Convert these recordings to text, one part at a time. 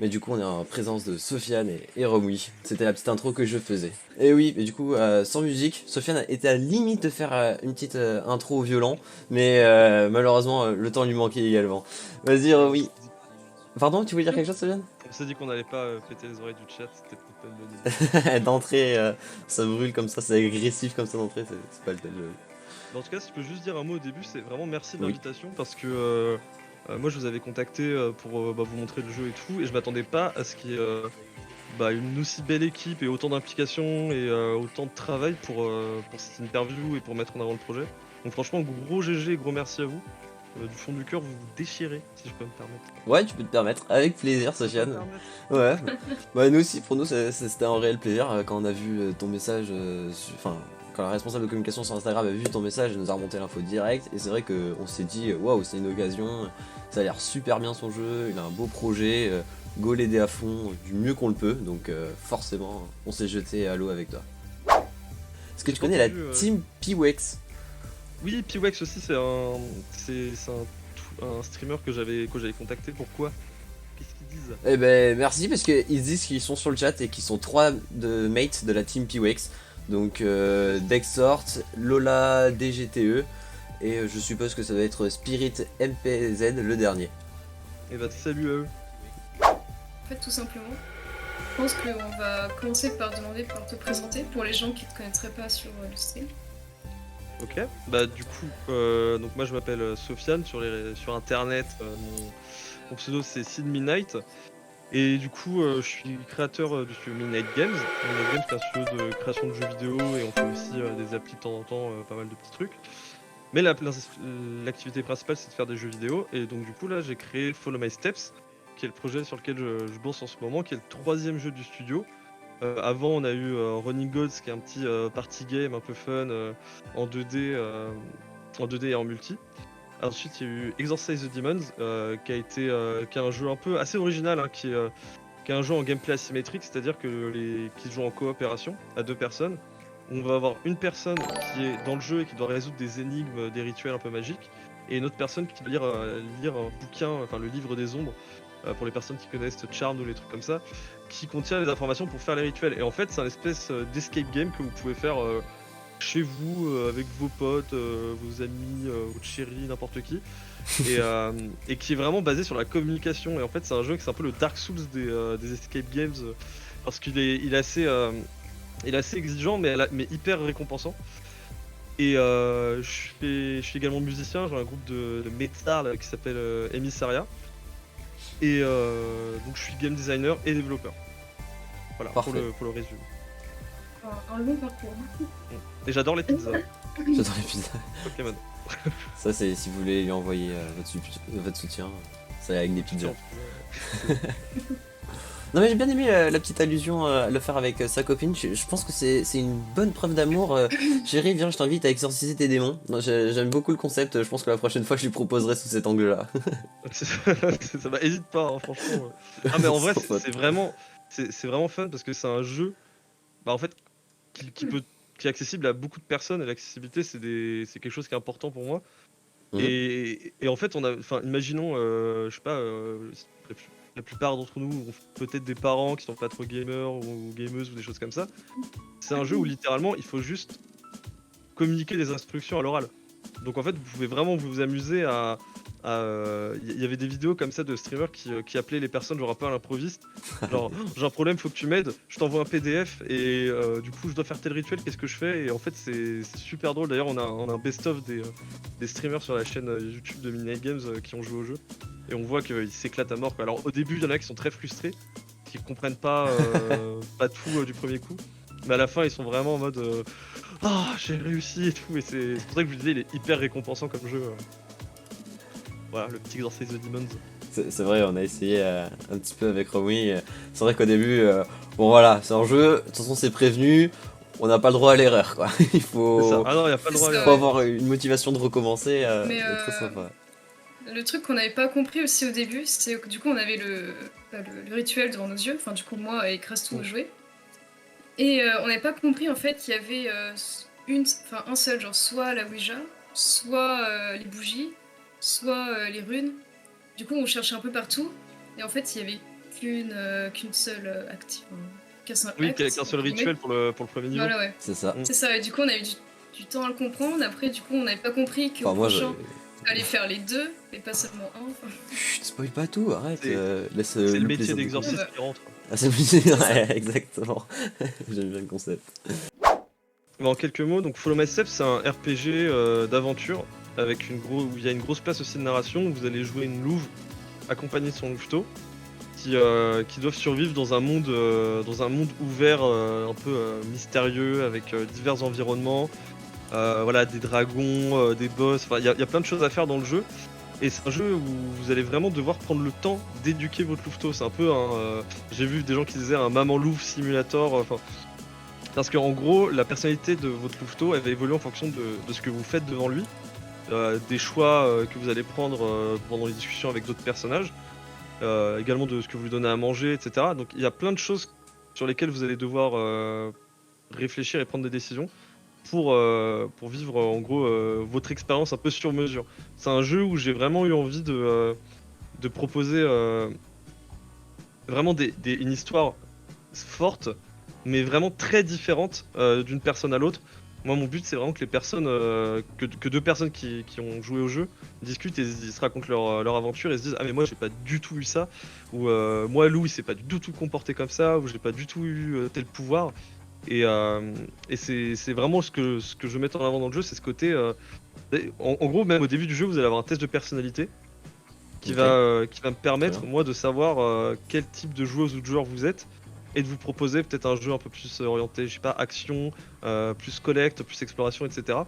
Mais du coup, on est en présence de Sofiane et Romwi. C'était la petite intro que je faisais. Et oui, mais du coup, sans musique, Sofiane était à la limite de faire une petite intro au violon, mais malheureusement, le temps lui manquait également. Vas-y, Ouais, Romwi. Pardon, tu voulais dire quelque chose, Sofiane? on s'est dit qu'on n'allait pas péter les oreilles du chat, c'était peut-être pas une bonne idée. D'entrée, ça brûle comme ça, c'est agressif comme ça d'entrée, c'est pas le tel. Mais en tout cas, si je peux juste dire un mot au début, c'est vraiment merci de Oui. l'invitation parce que moi je vous avais contacté pour vous montrer le jeu et tout, et je m'attendais pas à ce qu'il y ait une aussi belle équipe et autant d'implication et autant de travail pour cette interview et pour mettre en avant le projet. Donc franchement, gros GG, gros merci à vous. Du fond du cœur, vous vous déchirez, si je peux me permettre. Ouais, tu peux te permettre, avec plaisir, Je peux me Sofiane. permettre. Ouais. Bah, nous aussi, pour nous, c'était un réel plaisir quand on a vu ton message. Enfin, quand la responsable de communication sur Instagram a vu ton message, elle nous a remonté l'info direct. Et c'est vrai qu'on s'est dit, waouh, c'est une occasion. Ça a l'air super bien son jeu. Il a un beau projet. Go l'aider à fond, du mieux qu'on le peut. Donc, forcément, on s'est jeté à l'eau avec toi. Est-ce que J'ai tu pas connais la entendu. team Piwex? Oui, Piwex aussi, c'est un streamer que j'avais contacté. Pourquoi? Qu'est-ce qu'ils disent? Eh ben merci parce qu'ils disent qu'ils sont sur le chat et qu'ils sont trois de mates de la team PWX. Donc Dexort, Lola DGTE et je suppose que ça va être Spirit MPZ le dernier. Et bah salut à eux. En fait, tout simplement, je pense qu'on va commencer par demander par te présenter pour les gens qui te connaîtraient pas sur le stream. Ok. Bah du coup, donc moi je m'appelle Sofiane sur internet. Mon pseudo c'est Sid Midnight. Et du coup, je suis créateur du studio Midnight Games. Midnight Games c'est un studio de création de jeux vidéo et on fait aussi des applis de temps en temps, pas mal de petits trucs. Mais l'activité principale, c'est de faire des jeux vidéo. Et donc, du coup, là, j'ai créé Follow My Steps, qui est le projet sur lequel je bosse en ce moment, qui est le troisième jeu du studio. Avant, on a eu Running Gods, qui est un petit party game un peu fun en 2D, en 2D et en multi. Ensuite, il y a eu Exorcise the Demons, qui est un jeu un peu assez original, hein, qui est un jeu en gameplay asymétrique, c'est-à-dire qui se joue en coopération à deux personnes. On va avoir une personne qui est dans le jeu et qui doit résoudre des énigmes, des rituels un peu magiques, et une autre personne qui va lire un bouquin, enfin le livre des ombres, pour les personnes qui connaissent Charmed ou les trucs comme ça, qui contient les informations pour faire les rituels. Et en fait, c'est un espèce d'escape game que vous pouvez faire chez vous, avec vos potes, vos amis, votre chérie, n'importe qui, et qui est vraiment basé sur la communication. Et en fait, c'est un jeu qui c'est un peu le Dark Souls des escape games, parce il est assez exigeant, mais hyper récompensant. Et je suis également musicien, j'ai un groupe de metal qui s'appelle Emissaria. Et donc je suis game designer et développeur. Voilà, pour Parfait. le résumé. Un long parcours. Et j'adore les pizzas. J'attends l'épisode. Pokémon. Ça c'est si vous voulez lui envoyer votre soutien. C'est avec des pizzas. Non mais j'ai bien aimé la petite allusion à le faire avec sa copine, je pense que c'est une bonne preuve d'amour. Chérie, viens, je t'invite à exorciser tes démons. Non, j'aime beaucoup le concept, je pense que la prochaine fois je lui proposerai sous cet angle-là. Ça va, hésite pas, hein, franchement. Ah, mais en vrai, Sans faute. c'est vraiment fun parce que c'est un jeu, en fait, qui est accessible à beaucoup de personnes, et l'accessibilité, c'est quelque chose qui est important pour moi. Mhm. Et en fait, imaginons, je sais pas, la plupart d'entre nous ont peut-être des parents qui sont pas trop gamers ou gameuses ou des choses comme ça. C'est un jeu où littéralement, il faut juste communiquer des instructions à l'oral. Donc en fait, vous pouvez vraiment vous amuser à. Il y avait des vidéos comme ça de streamers qui appelaient les personnes genre un peu à l'improviste. Genre, oh, j'ai un problème, faut que tu m'aides, je t'envoie un PDF et du coup je dois faire tel rituel, qu'est-ce que je fais? Et en fait, c'est super drôle. D'ailleurs, on a un best-of des streamers sur la chaîne YouTube de Midnight Games qui ont joué au jeu. Et on voit qu'ils s'éclatent à mort, quoi. Alors au début, il y en a qui sont très frustrés, qui comprennent pas tout du premier coup. Mais à la fin, ils sont vraiment en mode ah, j'ai réussi et tout. Et c'est pour ça que je vous disais, il est hyper récompensant comme jeu. Voilà, le petit Exorcise the Demons. C'est vrai, on a essayé un petit peu avec Romy. C'est vrai qu'au début, bon voilà, c'est un jeu, de toute façon c'est prévenu, on n'a pas le droit à l'erreur quoi. Il C'est ça. faut, Ah non, il n'y a pas le droit à C'est ça, faut l'erreur. ouais. avoir une motivation de recommencer, Mais très sympa. le truc qu'on n'avait pas compris aussi au début, c'est que du coup on avait le rituel devant nos yeux, enfin du coup moi et Crestou on jouait. Et on n'avait pas compris en fait qu'il y avait un seul, genre soit la Ouija, soit les bougies, soit les runes. Du coup on cherchait un peu partout, et en fait il y avait qu'une seule active. Qu'un seul Oui, acte, qu'un seul entre guillemets. rituel pour le premier niveau. Voilà, ouais. C'est ça. C'est ça, et du coup, on a eu du temps à le comprendre. Après, du coup, on n'avait pas compris qu'au Enfin, moi, prochain, il fallait faire les deux, et pas seulement un. Enfin, Chut, spoil pas tout, arrête. Laisse C'est le métier plaisir de d'exorciste découvrir. qui rentre. Ah, c'est plus... ça. ouais, exactement. J'aime bien le concept. Mais en quelques mots, donc Follow My Steps, c'est un RPG d'aventure avec où il y a une grosse place aussi de narration. Où vous allez jouer une louve accompagnée de son louveteau qui doivent survivre dans un monde ouvert un peu mystérieux avec divers environnements, voilà, des dragons, des boss. Enfin, il y a plein de choses à faire dans le jeu. Et c'est un jeu où vous allez vraiment devoir prendre le temps d'éduquer votre louveteau. C'est un peu j'ai vu des gens qui disaient un maman louve simulator. Enfin, parce qu'en gros, la personnalité de votre louveteau, elle va évoluer en fonction de ce que vous faites devant lui, des choix que vous allez prendre pendant les discussions avec d'autres personnages, également de ce que vous lui donnez à manger, etc. Donc il y a plein de choses sur lesquelles vous allez devoir réfléchir et prendre des décisions pour vivre en gros votre expérience un peu sur mesure. C'est un jeu où j'ai vraiment eu envie de proposer vraiment une histoire forte, mais vraiment très différente d'une personne à l'autre. Moi, mon but, c'est vraiment que les personnes, que deux personnes qui ont joué au jeu discutent et ils se racontent leur aventure et se disent ah mais moi j'ai pas du tout eu ça, ou moi Lou il s'est pas du tout comporté comme ça, ou j'ai pas du tout eu tel pouvoir. Et c'est vraiment ce que je mets en avant dans le jeu, c'est ce côté. En gros, même au début du jeu, vous allez avoir un test de personnalité qui Ok. va me permettre, Très moi, de savoir quel type de joueuse ou de joueur vous êtes et de vous proposer peut-être un jeu un peu plus orienté, je sais pas, action, plus collecte, plus exploration, etc.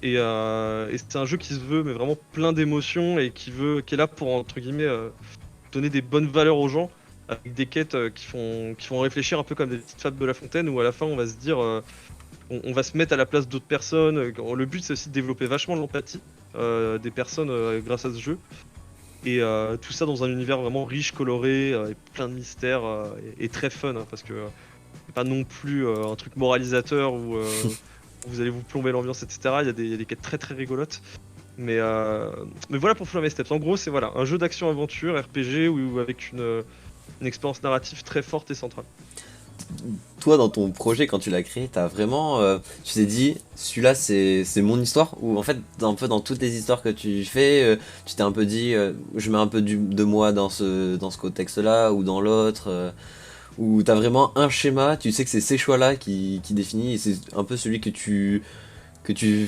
Et c'est un jeu qui se veut, mais vraiment plein d'émotions et qui est là pour, entre guillemets, donner des bonnes valeurs aux gens avec des quêtes qui font réfléchir un peu comme des petites fables de La Fontaine où à la fin on va se dire on va se mettre à la place d'autres personnes. Le but c'est aussi de développer vachement l'empathie des personnes grâce à ce jeu et tout ça dans un univers vraiment riche, coloré et plein de mystères et très fun hein, parce que c'est pas non plus un truc moralisateur où vous allez vous plomber l'ambiance, etc. Il y a des quêtes très très rigolotes. Mais voilà pour Follow My Steps. En gros, c'est voilà, un jeu d'action-aventure, RPG, avec une expérience narrative très forte et centrale. Toi, dans ton projet, quand tu l'as créé, t'as vraiment, tu t'es dit, celui-là, c'est mon histoire, ou en fait, un peu dans toutes les histoires que tu fais, tu t'es un peu dit, je mets un peu de moi dans ce contexte-là, ou dans l'autre, ou t'as vraiment un schéma, tu sais que c'est ces choix-là qui définit, et c'est un peu celui que tu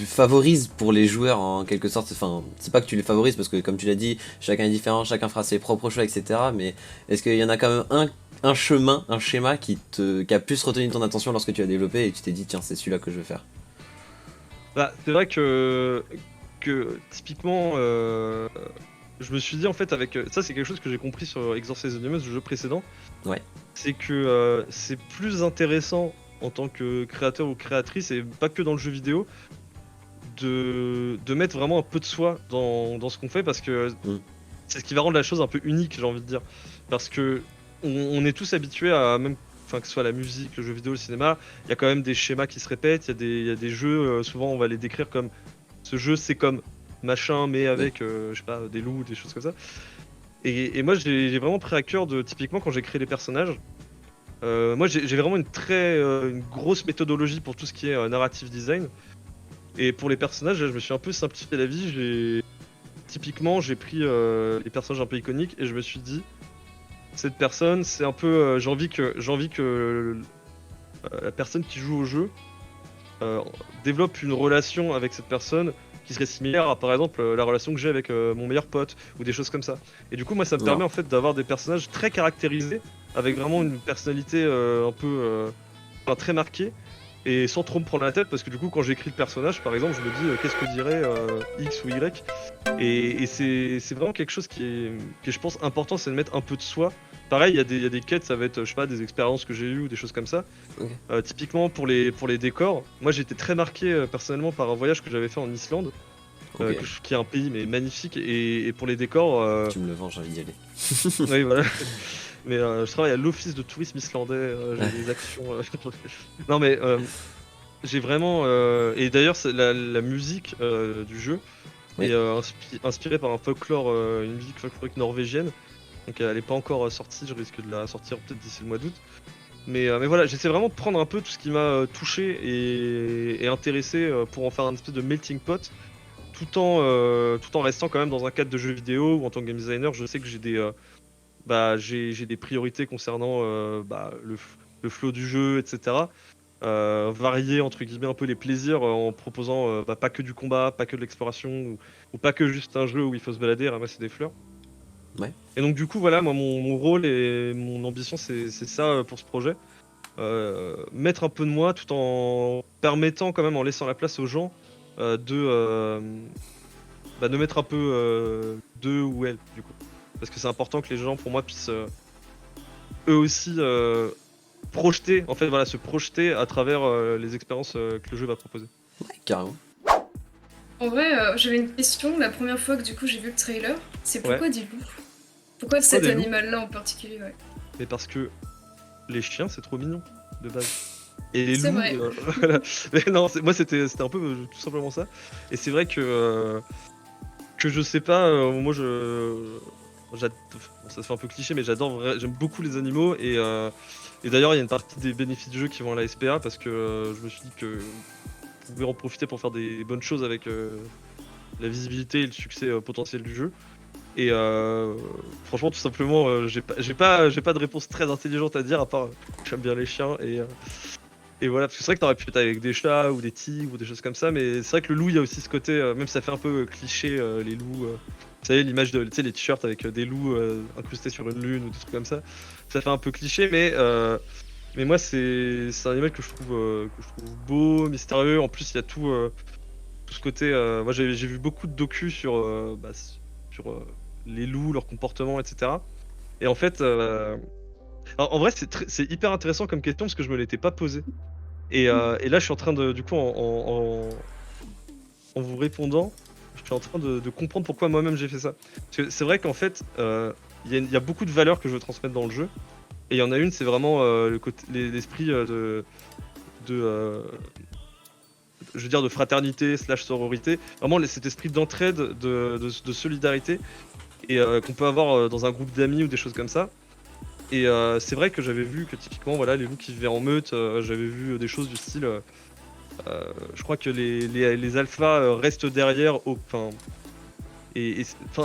favorises pour les joueurs en quelque sorte. Enfin, c'est pas que tu les favorises parce que comme tu l'as dit, chacun est différent, chacun fera ses propres choix, etc. Mais est-ce qu'il y en a quand même un chemin, un schéma qui a plus retenu ton attention lorsque tu as développé et tu t'es dit tiens c'est celui-là que je veux faire? Bah, c'est vrai que typiquement, je me suis dit en fait avec ça, c'est quelque chose que j'ai compris sur Exorcist Anonymous, le jeu précédent. Ouais. C'est que c'est plus intéressant en tant que créateur ou créatrice, et pas que dans le jeu vidéo, de mettre vraiment un peu de soi dans ce qu'on fait, parce que c'est ce qui va rendre la chose un peu unique, j'ai envie de dire. Parce que on est tous habitués à, même, enfin, que ce soit la musique, le jeu vidéo, le cinéma, il y a quand même des schémas qui se répètent, il y a des jeux, souvent on va les décrire comme ce jeu c'est comme machin, mais avec, je sais pas, des loups, des choses comme ça. Et moi j'ai vraiment pris à cœur typiquement quand j'ai créé les personnages, moi j'ai vraiment une grosse méthodologie pour tout ce qui est narrative design. Et pour les personnages, là, je me suis un peu simplifié la vie. Typiquement, j'ai pris les personnages un peu iconiques et je me suis dit, cette personne, c'est un peu, j'ai envie que la personne qui joue au jeu développe une relation avec cette personne qui serait similaire à, par exemple, la relation que j'ai avec mon meilleur pote ou des choses comme ça. Et du coup, moi, ça me permet en fait d'avoir des personnages très caractérisés avec vraiment une personnalité un peu enfin, très marquée. Et sans trop me prendre la tête, parce que du coup quand j'écris le personnage par exemple, je me dis qu'est-ce que dirait X ou Y. Et c'est vraiment quelque chose qui est je pense important, c'est de mettre un peu de soi. Pareil, il y a des quêtes, ça va être je sais pas, des expériences que j'ai eues ou des choses comme ça. Okay. Typiquement pour les décors, moi j'étais très marqué personnellement par un voyage que j'avais fait en Islande, Okay. Qui est un pays mais magnifique, et pour les décors... Tu me le vends, j'ai envie d'y aller. Oui voilà. Mais je travaille à l'office de tourisme islandais, j'ai des actions... Non mais j'ai vraiment... Et d'ailleurs la musique du jeu est inspirée par un folklore, une musique folklorique norvégienne. Donc elle est pas encore sortie, je risque de la sortir peut-être d'ici le mois d'août. Mais voilà, j'essaie vraiment de prendre un peu tout ce qui m'a touché et intéressé pour en faire un espèce de melting pot, tout en restant quand même dans un cadre de jeu vidéo où en tant que game designer, je sais que j'ai des priorités concernant le flow du jeu, etc. Varier entre guillemets un peu les plaisirs en proposant pas que du combat, pas que de l'exploration ou pas que juste un jeu où il faut se balader et ramasser des fleurs. Ouais. Et donc du coup voilà, moi mon rôle et mon ambition c'est ça pour ce projet. Mettre un peu de moi tout en permettant quand même, en laissant la place aux gens de mettre un peu d'eux ou elles du coup. Parce que c'est important que les gens pour moi puissent eux aussi projeter, en fait voilà, se projeter à travers les expériences que le jeu va proposer. Ouais, carrément. En vrai, j'avais une question. La première fois que du coup j'ai vu le trailer, c'est pourquoi des loups? Pourquoi cet des loups animal-là en particulier, ouais. Mais parce que les chiens c'est trop mignon de base. Et les C'est loups, vrai. voilà. Mais non, moi c'était un peu tout simplement ça. Et c'est vrai que je sais pas, moi ça se fait un peu cliché, mais j'aime beaucoup les animaux et d'ailleurs il y a une partie des bénéfices du jeu qui vont à la SPA parce que je me suis dit que vous pouvez en profiter pour faire des bonnes choses avec la visibilité et le succès potentiel du jeu. Et franchement, tout simplement, j'ai pas de réponse très intelligente à dire à part j'aime bien les chiens et voilà, parce que c'est vrai que t'aurais pu être avec des chats ou des tigres ou des choses comme ça, mais c'est vrai que le loup, il y a aussi ce côté, même si ça fait un peu cliché, les loups. Vous savez, l'image de, tu sais, les t-shirts avec des loups incrustés sur une lune ou des trucs comme ça. Ça fait un peu cliché, mais moi, c'est un animal que je trouve beau, mystérieux. En plus, il y a tout ce côté. Moi, j'ai vu beaucoup de docus sur les loups, leur comportement, etc. Et en fait, en vrai, c'est hyper intéressant comme question parce que je me l'étais pas posé. Et là, je suis en train de, du coup, en vous répondant, je suis en train de comprendre pourquoi moi-même j'ai fait ça. Parce que c'est vrai qu'en fait, il y a beaucoup de valeurs que je veux transmettre dans le jeu. Et il y en a une, c'est vraiment l'esprit je veux dire, de fraternité / sororité. Vraiment, cet esprit d'entraide, de solidarité, et qu'on peut avoir dans un groupe d'amis ou des choses comme ça. Et c'est vrai que j'avais vu que typiquement, voilà, les loups qui vivaient en meute, j'avais vu des choses du style. Je crois que les alphas restent derrière. Enfin,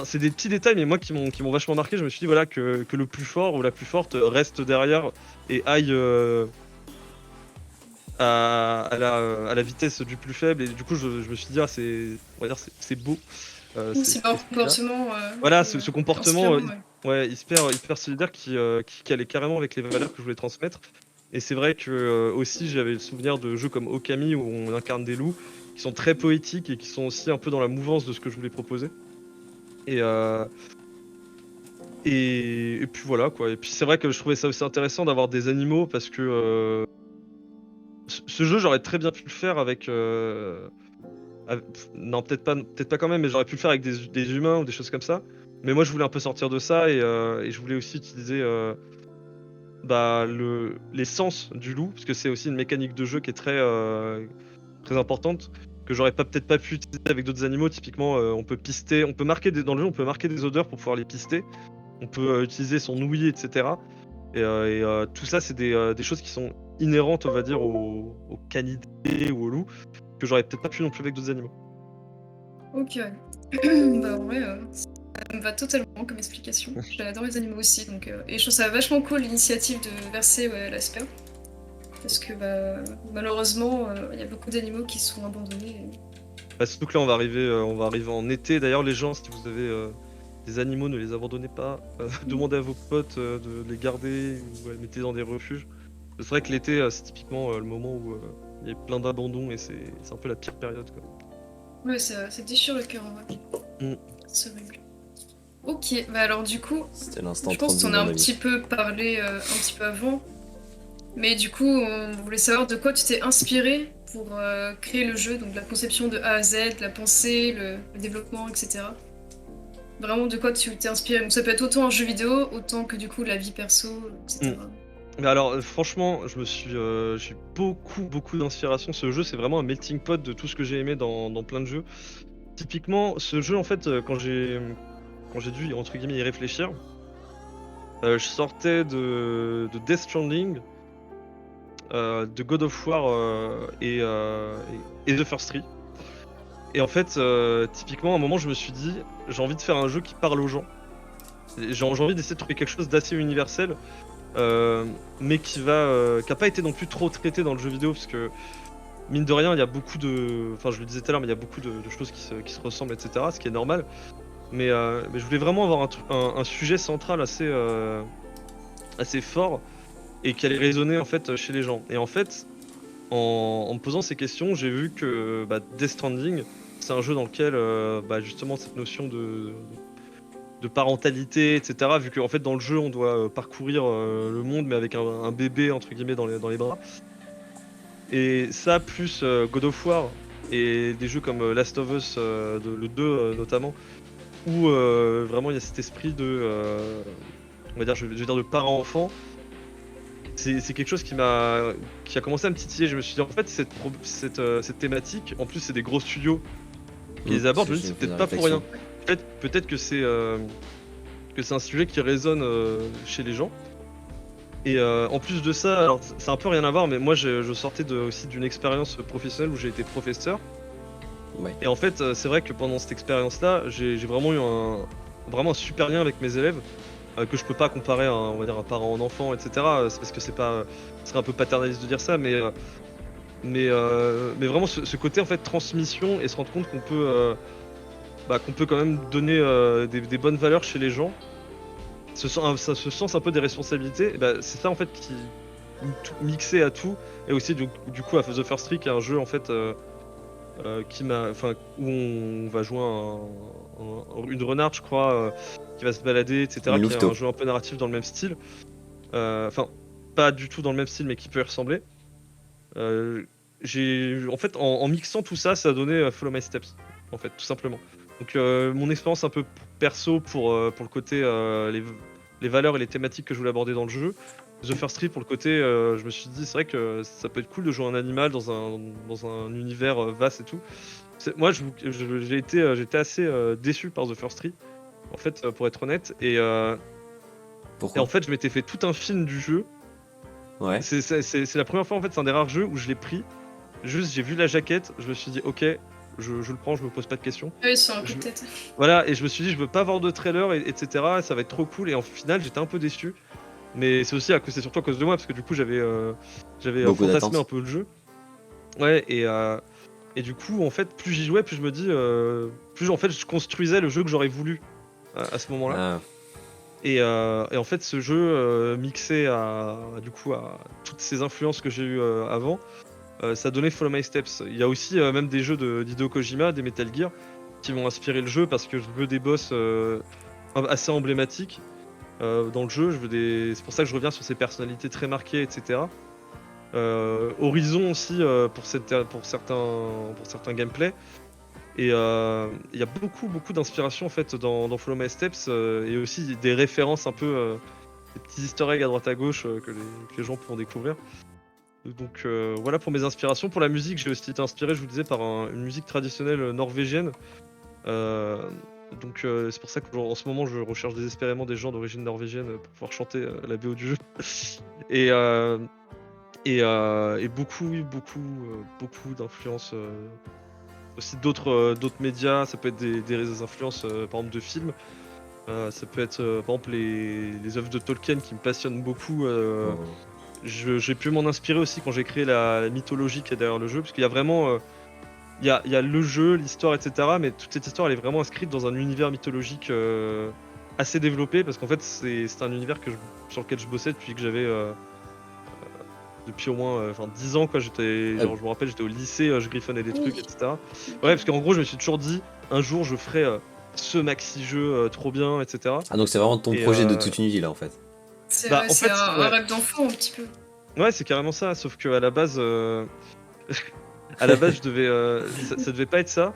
c'est des petits détails, mais moi qui m'ont vachement marqué. Je me suis dit voilà que le plus fort ou la plus forte reste derrière et aille à la vitesse du plus faible. Et du coup, je me suis dit on va dire c'est beau. C'est un comportement voilà, ce comportement inspirant, ouais. hyper solidaire qui allait carrément avec les valeurs que je voulais transmettre. Et c'est vrai que aussi j'avais le souvenir de jeux comme Okami où on incarne des loups qui sont très poétiques et qui sont aussi un peu dans la mouvance de ce que je voulais proposer. Et puis voilà quoi. Et puis c'est vrai que je trouvais ça aussi intéressant d'avoir des animaux parce que ce jeu j'aurais très bien pu le faire avec non, peut-être pas quand même, mais j'aurais pu le faire avec des humains ou des choses comme ça. Mais moi, je voulais un peu sortir de ça et je voulais aussi utiliser l'essence du loup, parce que c'est aussi une mécanique de jeu qui est très importante, que j'aurais peut-être pas pu utiliser avec d'autres animaux. Typiquement, on peut pister, on peut marquer dans le jeu, on peut marquer des odeurs pour pouvoir les pister. On peut utiliser son ouïe, etc. Et tout ça, c'est des choses qui sont inhérentes, on va dire, aux canidés ou aux loups, que j'aurais peut-être pas pu non plus avec d'autres animaux. Ok, bah ouais, ça me va totalement comme explication. J'adore les animaux aussi, donc et je trouve ça vachement cool l'initiative de verser l'asper. Parce que malheureusement, il y a beaucoup d'animaux qui sont abandonnés. Surtout que là, on va arriver en été. D'ailleurs, les gens, si vous avez des animaux, ne les abandonnez pas. Demandez à vos potes de les garder ou les mettez dans des refuges. C'est vrai que l'été, c'est typiquement le moment où il y a plein d'abandons et c'est un peu la pire période, quoi. Ouais, ça déchire le cœur en vrai. C'est horrible. Ok, bah alors du coup, c'était l'instant je pense 30 qu'on de a mon un ami. petit peu parlé un petit peu avant. Mais du coup, on voulait savoir de quoi tu t'es inspiré pour créer le jeu, donc la conception de A à Z, la pensée, le développement, etc. Vraiment de quoi tu t'es inspiré. Donc ça peut être autant un jeu vidéo, autant que du coup la vie perso, etc. Mais alors, franchement, j'ai beaucoup d'inspiration. Ce jeu, c'est vraiment un melting pot de tout ce que j'ai aimé dans plein de jeux. Typiquement, ce jeu, en fait, quand j'ai dû, entre guillemets, y réfléchir, Je sortais de Death Stranding, de God of War et The First Tree. Et en fait, typiquement, à un moment, je me suis dit, j'ai envie de faire un jeu qui parle aux gens. J'ai envie d'essayer de trouver quelque chose d'assez universel, mais qui a pas été non plus trop traité dans le jeu vidéo, parce que mine de rien, il y a beaucoup de, enfin, je le disais tout à l'heure, mais il y a beaucoup de choses qui se ressemblent, etc. Ce qui est normal. Mais je voulais vraiment avoir un sujet central assez fort et qui allait résonner en fait chez les gens. Et en fait, en me posant ces questions, j'ai vu que Death Stranding, c'est un jeu dans lequel justement cette notion de parentalité, etc. Vu qu'en fait dans le jeu on doit parcourir le monde mais avec un bébé entre guillemets dans les bras. Et ça plus God of War et des jeux comme Last of Us, le 2 notamment, où vraiment il y a cet esprit de, on va dire, je vais dire de parent-enfant. C'est quelque chose qui a commencé à me titiller. Je me suis dit en fait cette thématique, en plus c'est des gros studios qui les abordent, je me dis c'est peut-être pas pour rien. Peut-être que c'est un sujet qui résonne chez les gens. Et en plus de ça, alors c'est un peu rien à voir, mais moi je sortais aussi d'une expérience professionnelle où j'ai été professeur. Ouais. Et en fait, c'est vrai que pendant cette expérience-là, j'ai vraiment eu un super lien avec mes élèves, que je peux pas comparer à on va dire un parent en enfant, etc. C'est parce que ce serait un peu paternaliste de dire ça, mais vraiment ce côté en fait transmission et se rendre compte qu'on peut quand même donner des bonnes valeurs chez les gens, ce sens un peu des responsabilités, c'est ça en fait qui mixé à tout, et aussi du coup à The First Tree, qui est un jeu en fait où on va jouer une renarde, je crois, qui va se balader, etc. Qui est un jeu un peu narratif dans le même style, enfin pas du tout dans le même style, mais qui peut y ressembler. En fait, en mixant tout ça, ça a donné Follow My Steps, en fait, tout simplement. Donc mon expérience un peu perso pour le côté les valeurs et les thématiques que je voulais aborder dans le jeu. The First Tree pour le côté, je me suis dit c'est vrai que ça peut être cool de jouer un animal dans un univers vaste et tout. Moi j'étais assez déçu par The First Tree, en fait, pour être honnête. Et Pourquoi ? En fait je m'étais fait tout un film du jeu. Ouais. C'est la première fois, en fait, c'est un des rares jeux où je l'ai pris. Juste j'ai vu la jaquette, je me suis dit ok, je le prends, je me pose pas de questions. Oui, sur un coup de tête. Voilà, et je me suis dit je veux pas voir de trailer, etc. Ça va être trop cool. Et en final j'étais un peu déçu. Mais c'est surtout à cause de moi, parce que du coup j'avais fantasmé un peu le jeu. Ouais, et du coup en fait plus j'y jouais, plus je me dis plus en fait je construisais le jeu que j'aurais voulu à ce moment-là. Et en fait ce jeu mixé à toutes ces influences que j'ai eues avant, ça donnait Follow My Steps. Il y a aussi même des jeux d'Hideo Kojima, des Metal Gear, qui m'ont inspiré le jeu, parce que je veux des boss assez emblématiques dans le jeu. C'est pour ça que je reviens sur ces personnalités très marquées, etc. Horizon aussi pour certains gameplays. Et il y a beaucoup d'inspiration en fait dans Follow My Steps, et aussi des références un peu, des petits easter eggs à droite à gauche que les gens pourront découvrir. Donc voilà pour mes inspirations. Pour la musique, j'ai aussi été inspiré, je vous disais, par une musique traditionnelle norvégienne. Donc c'est pour ça qu'en ce moment je recherche désespérément des gens d'origine norvégienne pour pouvoir chanter la BO du jeu. et beaucoup d'influences aussi d'autres médias. Ça peut être des influences par exemple de films. Ça peut être par exemple les œuvres de Tolkien qui me passionnent beaucoup. J'ai pu m'en inspirer aussi quand j'ai créé la mythologie qui est derrière le jeu, parce qu'il y a vraiment il y a le jeu, l'histoire, etc. Mais toute cette histoire elle est vraiment inscrite dans un univers mythologique assez développé, parce qu'en fait c'est un univers sur lequel je bossais depuis que j'avais depuis au moins 10 ans, quoi. Je me rappelle, j'étais au lycée, je griffonnais des trucs, etc. Ouais, parce qu'en gros je me suis toujours dit un jour je ferai ce maxi jeu trop bien, etc. Ah, donc c'est vraiment ton projet de toute une vie là en fait. C'est un rêve d'enfant un petit peu. Ouais, c'est carrément ça, sauf que à la base je devais ça devait pas être ça,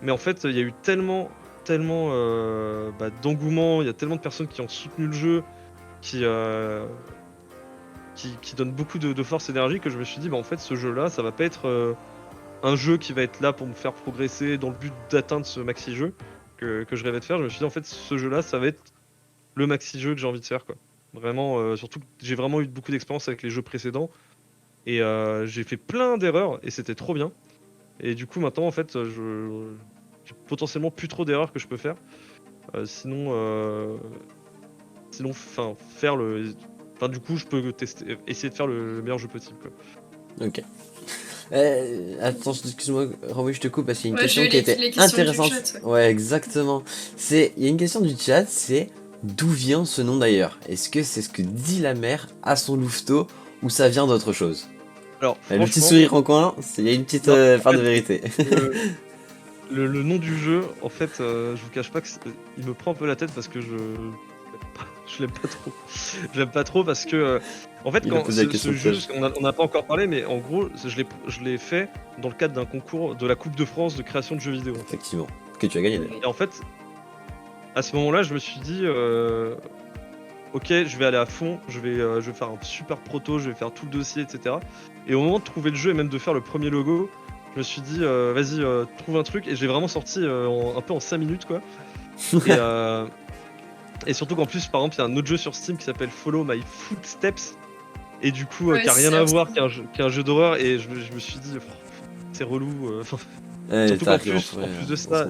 mais en fait il y a eu tellement d'engouement, il y a tellement de personnes qui ont soutenu le jeu, qui donnent beaucoup de force et d'énergie, que je me suis dit en fait ce jeu là ça va pas être un jeu qui va être là pour me faire progresser dans le but d'atteindre ce maxi jeu que je rêvais de faire. Je me suis dit en fait ce jeu là ça va être le maxi jeu que j'ai envie de faire, quoi. Vraiment, surtout que j'ai vraiment eu beaucoup d'expérience avec les jeux précédents. Et j'ai fait plein d'erreurs et c'était trop bien. Et du coup, maintenant, en fait, j'ai potentiellement plus trop d'erreurs que je peux faire. Sinon, enfin, faire le. Enfin, du coup, je peux essayer de faire le meilleur jeu possible, quoi. Ok. Attends, excuse-moi, Romy, je te coupe parce qu'il y a une Ouais, question j'ai eu qui était les questions du intéressante. chat, Ouais, exactement. Il y a une question du chat, c'est d'où vient ce nom d'ailleurs? Est-ce que c'est ce que dit la mère à son louveteau ou ça vient d'autre chose? Alors, Le petit franchement, sourire en coin, il y a une petite non, en part de fait, vérité. le nom du jeu, en fait, je vous cache pas que il me prend un peu la tête parce que je l'aime pas trop. Je l'aime pas trop parce que, en fait, Il a quand posé la ce question jeu, piège. on n'a pas encore parlé, mais en gros, je l'ai fait dans le cadre d'un concours de la Coupe de France de création de jeux vidéo. Effectivement. Que tu as gagné d'ailleurs. Et en fait, à ce moment-là, je me suis dit, ok, je vais aller à fond, je vais faire un super proto, je vais faire tout le dossier, etc. Et au moment de trouver le jeu et même de faire le premier logo, je me suis dit, vas-y, trouve un truc. Et j'ai vraiment sorti un peu en 5 minutes, quoi. Et, et surtout qu'en plus, par exemple, il y a un autre jeu sur Steam qui s'appelle Follow My Footsteps. Et du coup, Ouais, qui a rien c'est à un voir, truc. qu'un jeu d'horreur. Et je me suis dit, c'est relou. Ouais, Surtout t'as qu'en appris à en plus, trouver, de ça,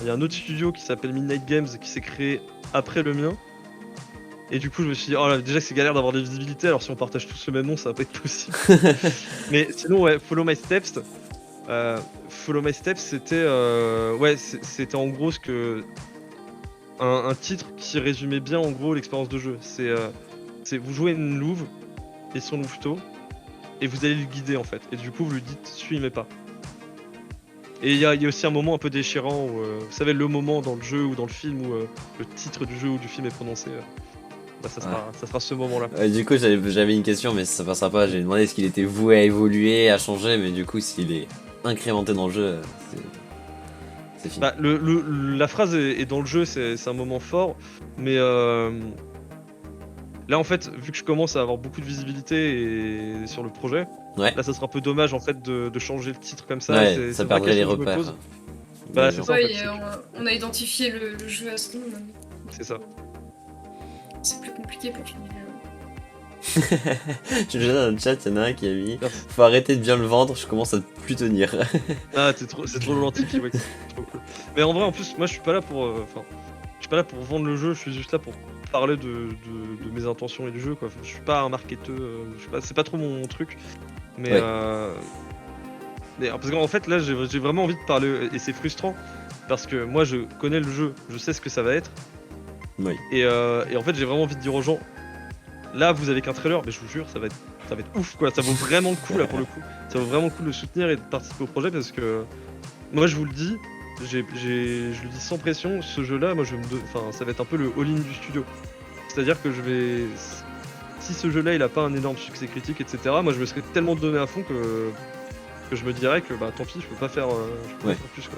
il y a un autre studio qui s'appelle Midnight Games qui s'est créé après le mien. Et du coup, je me suis dit, oh là, déjà que c'est galère d'avoir des visibilités, alors si on partage tous le même nom, ça va pas être possible. Mais sinon, ouais, Follow My Steps. Follow My Steps, c'était en gros un titre qui résumait bien en gros l'expérience de jeu. C'est vous jouez une louve et son louveteau, et vous allez le guider en fait. Et du coup, vous lui dites, suis mes pas. Et il y a aussi un moment un peu déchirant où, vous savez, le moment dans le jeu ou dans le film où le titre du jeu ou du film est prononcé. Bah, ça sera ce moment-là. Du coup, j'avais une question, mais ça passera pas. J'ai demandé est-ce qu'il était voué à évoluer, à changer, mais du coup, s'il est incrémenté dans le jeu, c'est fini. Bah, la phrase est dans le jeu, c'est un moment fort, mais là en fait, vu que je commence à avoir beaucoup de visibilité sur le projet, Ouais, là ça serait un peu dommage en fait de changer le titre comme ça. ouais, C'est ça une vraie perdrait les question que je me repères. pose. Bah, c'est ça en Ouais, fait, et, on a identifié le jeu à ce nom. c'est ça. C'est plus compliqué pour finir. Je vais dans le chat, il y en a un qui a mis Merci. faut arrêter de bien le vendre, je commence à plus tenir. Ah, c'est trop gentil, ouais, c'est trop cool. Mais en vrai, en plus, moi je suis pas là pour, je suis pas là pour vendre le jeu, je suis juste là pour parler de mes intentions et du jeu quoi. Je suis pas un marketeur, c'est pas trop mon truc. Mais, Ouais. parce qu'en fait là j'ai vraiment envie de parler et c'est frustrant parce que moi je connais le jeu, je sais ce que ça va être Oui. et en fait j'ai vraiment envie de dire aux gens là vous avez qu'un trailer mais je vous jure ça va être ouf quoi, ça vaut vraiment le coup là pour le coup, ça vaut vraiment le coup de le soutenir et de participer au projet parce que moi je vous le dis, je le dis sans pression, ce jeu là moi ça va être un peu le all-in du studio, c'est à dire que si ce jeu là il a pas un énorme succès critique etc, moi je me serais tellement donné à fond que je me dirais que bah tant pis je peux pas faire, Ouais. faire plus quoi.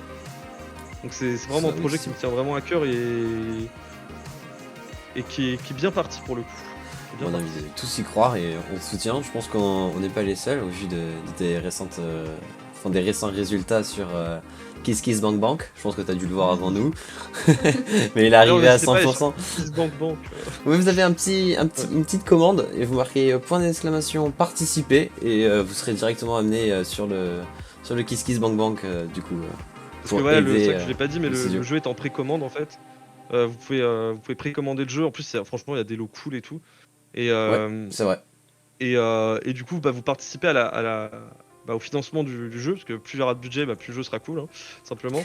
Donc c'est vraiment un Ça, projet oui, qui me tient vraiment à cœur et qui est bien parti pour le coup. Qui est bien On a parti. envie de tous y croire et on te soutient. Je pense qu'on n'est pas les seuls au vu des récentes, des récents résultats sur Kiss Kiss Bank Bank. Je pense que tu as dû le voir avant nous. Mais il est arrivé à 100%. Bank. Oui, vous avez une petite commande et vous marquez point d'exclamation participer et vous serez directement amené sur le Kiss Kiss Bank Bank du coup. Parce pour que voilà, aider, c'est vrai que je l'ai pas dit, mais le studio. le jeu est en précommande en fait. Vous pouvez précommander le jeu. En plus, franchement, il y a des lots cool et tout. Et, Ouais, c'est vrai. et du coup, bah, vous participez au financement du jeu, parce que plus il y aura de budget, bah, plus le jeu sera cool, hein, simplement.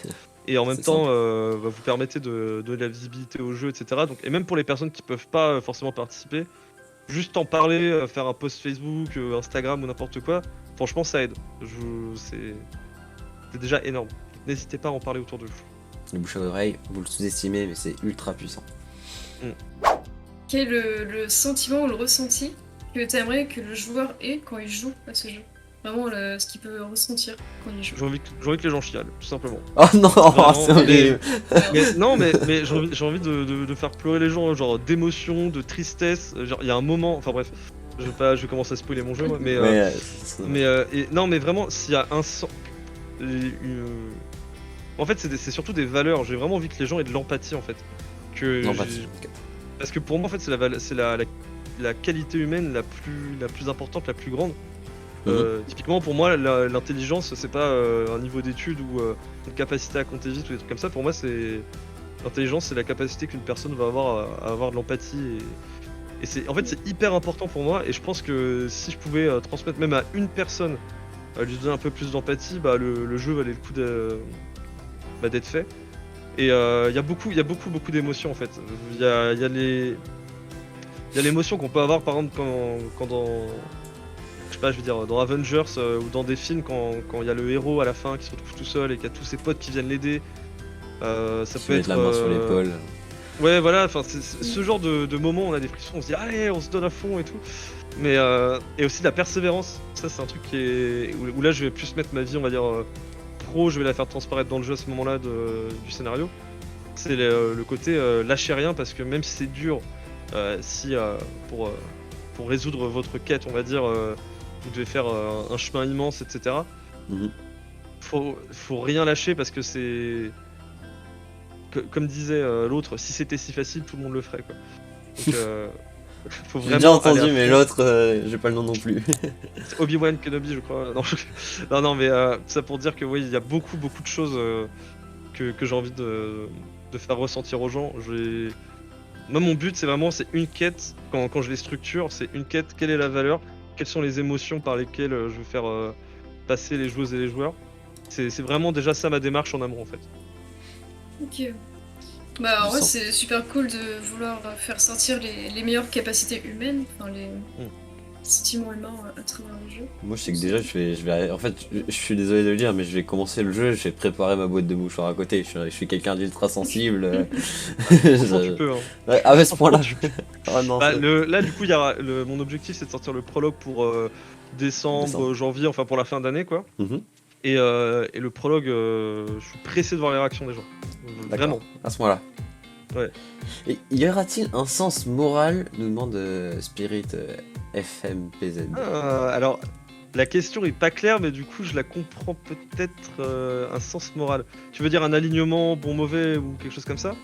Et en même C'est temps, vous permettez de donner de la visibilité au jeu, etc. Donc, et même pour les personnes qui peuvent pas forcément participer, juste en parler, faire un post Facebook, Instagram ou n'importe quoi, franchement, ça aide. C'est déjà énorme. N'hésitez pas à en parler autour de vous. Le bouche à oreille, vous le sous-estimez, mais c'est ultra puissant. Quel est le sentiment ou le ressenti que tu aimerais que le joueur ait quand il joue à ce jeu? Vraiment ce qu'il peut ressentir quand il joue. J'ai envie que les gens chialent, tout simplement. Oh non, Vraiment, c'est horrible. Mais non, mais j'ai envie de faire pleurer les gens, genre d'émotion, de tristesse. Genre, il y a un moment, enfin bref, je vais commencer à spoiler mon jeu, moi, mais Ouais, non, mais vraiment, s'il y a un sens, en fait, c'est surtout des valeurs. J'ai vraiment envie que les gens aient de l'empathie, en fait. Que l'empathie. Parce que pour moi, en fait, c'est la qualité humaine la plus importante, la plus grande. Typiquement, pour moi, l'intelligence, c'est pas un niveau d'études ou une capacité à compter vite ou des trucs comme ça. Pour moi, l'intelligence, c'est la capacité qu'une personne va avoir à avoir de l'empathie. Et en fait, c'est hyper important pour moi. Et je pense que si je pouvais transmettre même à une personne, lui donner un peu plus d'empathie, bah, le jeu valait le coup d'être fait. Et il y a beaucoup d'émotions en fait. Il y a l'émotion qu'on peut avoir par exemple quand dans, je sais pas, je veux dire dans Avengers ou dans des films quand il y a le héros à la fin qui se retrouve tout seul et qu'il y a tous ses potes qui viennent l'aider. Ça Qui peut mettent être la main sur l'épaule. ouais, voilà, enfin c'est ce genre de moment où on a des frictions, on se dit allez, on se donne à fond et tout. Mais et aussi la persévérance, ça c'est un truc où là je vais plus mettre ma vie, on va dire pro, je vais la faire transparaître dans le jeu à ce moment-là du scénario. C'est le côté lâcher rien parce que même si c'est dur, si pour résoudre votre quête, on va dire, vous devez faire un chemin immense, etc. Mhm. Faut rien lâcher parce que c'est comme disait l'autre, si c'était si facile, tout le monde le ferait quoi. Donc faut J'ai vraiment déjà entendu, aller à mais fond. l'autre, j'ai pas le nom non plus. C'est Obi-Wan Kenobi, je crois. Non, non, mais ça pour dire que oui, il y a beaucoup de choses que j'ai envie de faire ressentir aux gens. Moi, mon but, c'est une quête. Quand je les structure, c'est une quête. Quelle est la valeur? Quelles sont les émotions par lesquelles je veux faire passer les joueuses et les joueurs? C'est vraiment déjà ça ma démarche en amont, en fait. Ok. Bah, en vrai, Puissant. c'est super cool de vouloir faire sortir les meilleures capacités humaines, enfin, les sentiments humains à travers le jeu. Moi, je sais que déjà, en fait, je suis désolé de le dire, mais je vais commencer le jeu, je vais préparer ma boîte de mouchoirs à côté. Je suis quelqu'un d'ultra sensible. Franchement, tu peux, hein. Ouais, à ce point-là. Tu peux. Oh non, Bah, ça- là, du coup, mon objectif, c'est de sortir le prologue pour décembre, Décembre. janvier, enfin pour la fin d'année, quoi. Mhm. Et le prologue, je suis pressé de voir les réactions des gens. D'accord. Vraiment. À ce point-là. Ouais. Et y aura-t-il un sens moral, nous demande Spirit FMPZ. Alors, la question est pas claire, mais du coup, je la comprends peut-être un sens moral. Tu veux dire un alignement bon-mauvais ou quelque chose comme ça?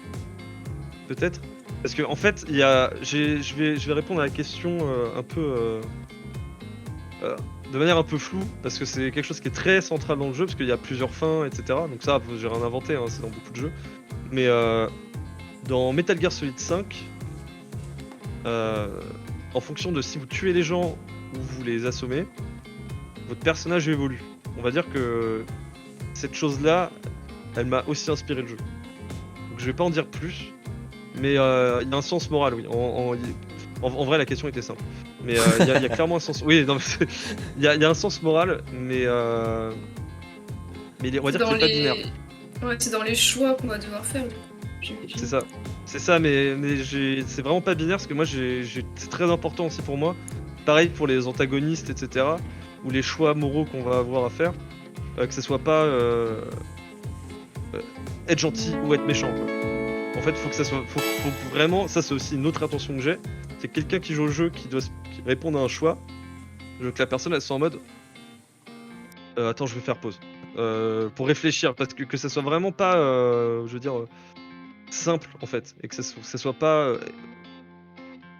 Peut-être? Parce que en fait, je vais répondre à la question un peu de manière un peu floue, parce que c'est quelque chose qui est très central dans le jeu, parce qu'il y a plusieurs fins, etc. Donc ça, j'ai rien inventé, hein, c'est dans beaucoup de jeux. Mais dans Metal Gear Solid 5, en fonction de si vous tuez les gens ou vous les assommez, votre personnage évolue. On va dire que cette chose-là, elle m'a aussi inspiré le jeu. Donc je vais pas en dire plus, mais il y a un sens moral, oui. En vrai, la question était simple. Mais il y a clairement un sens. Oui, non, mais il y a un sens moral, mais on va dire Dans qu'il est pas binaire. Ouais, c'est dans les choix qu'on va devoir faire, du coup, j'imagine. C'est ça. C'est ça, mais c'est vraiment pas binaire parce que moi, c'est très important aussi pour moi. Pareil pour les antagonistes, etc. Ou les choix moraux qu'on va avoir à faire. Que ce soit pas être gentil ou être méchant, quoi. En fait, faut que ça soit. Faut vraiment. Ça, c'est aussi une autre attention que j'ai. C'est quelqu'un qui joue au jeu qui doit répondre à un choix. Je veux que la personne, elle soit en mode. Attends, je vais faire pause. Pour réfléchir. Parce que ça soit vraiment pas. Je veux dire. Simple, en fait. Et que ça soit pas.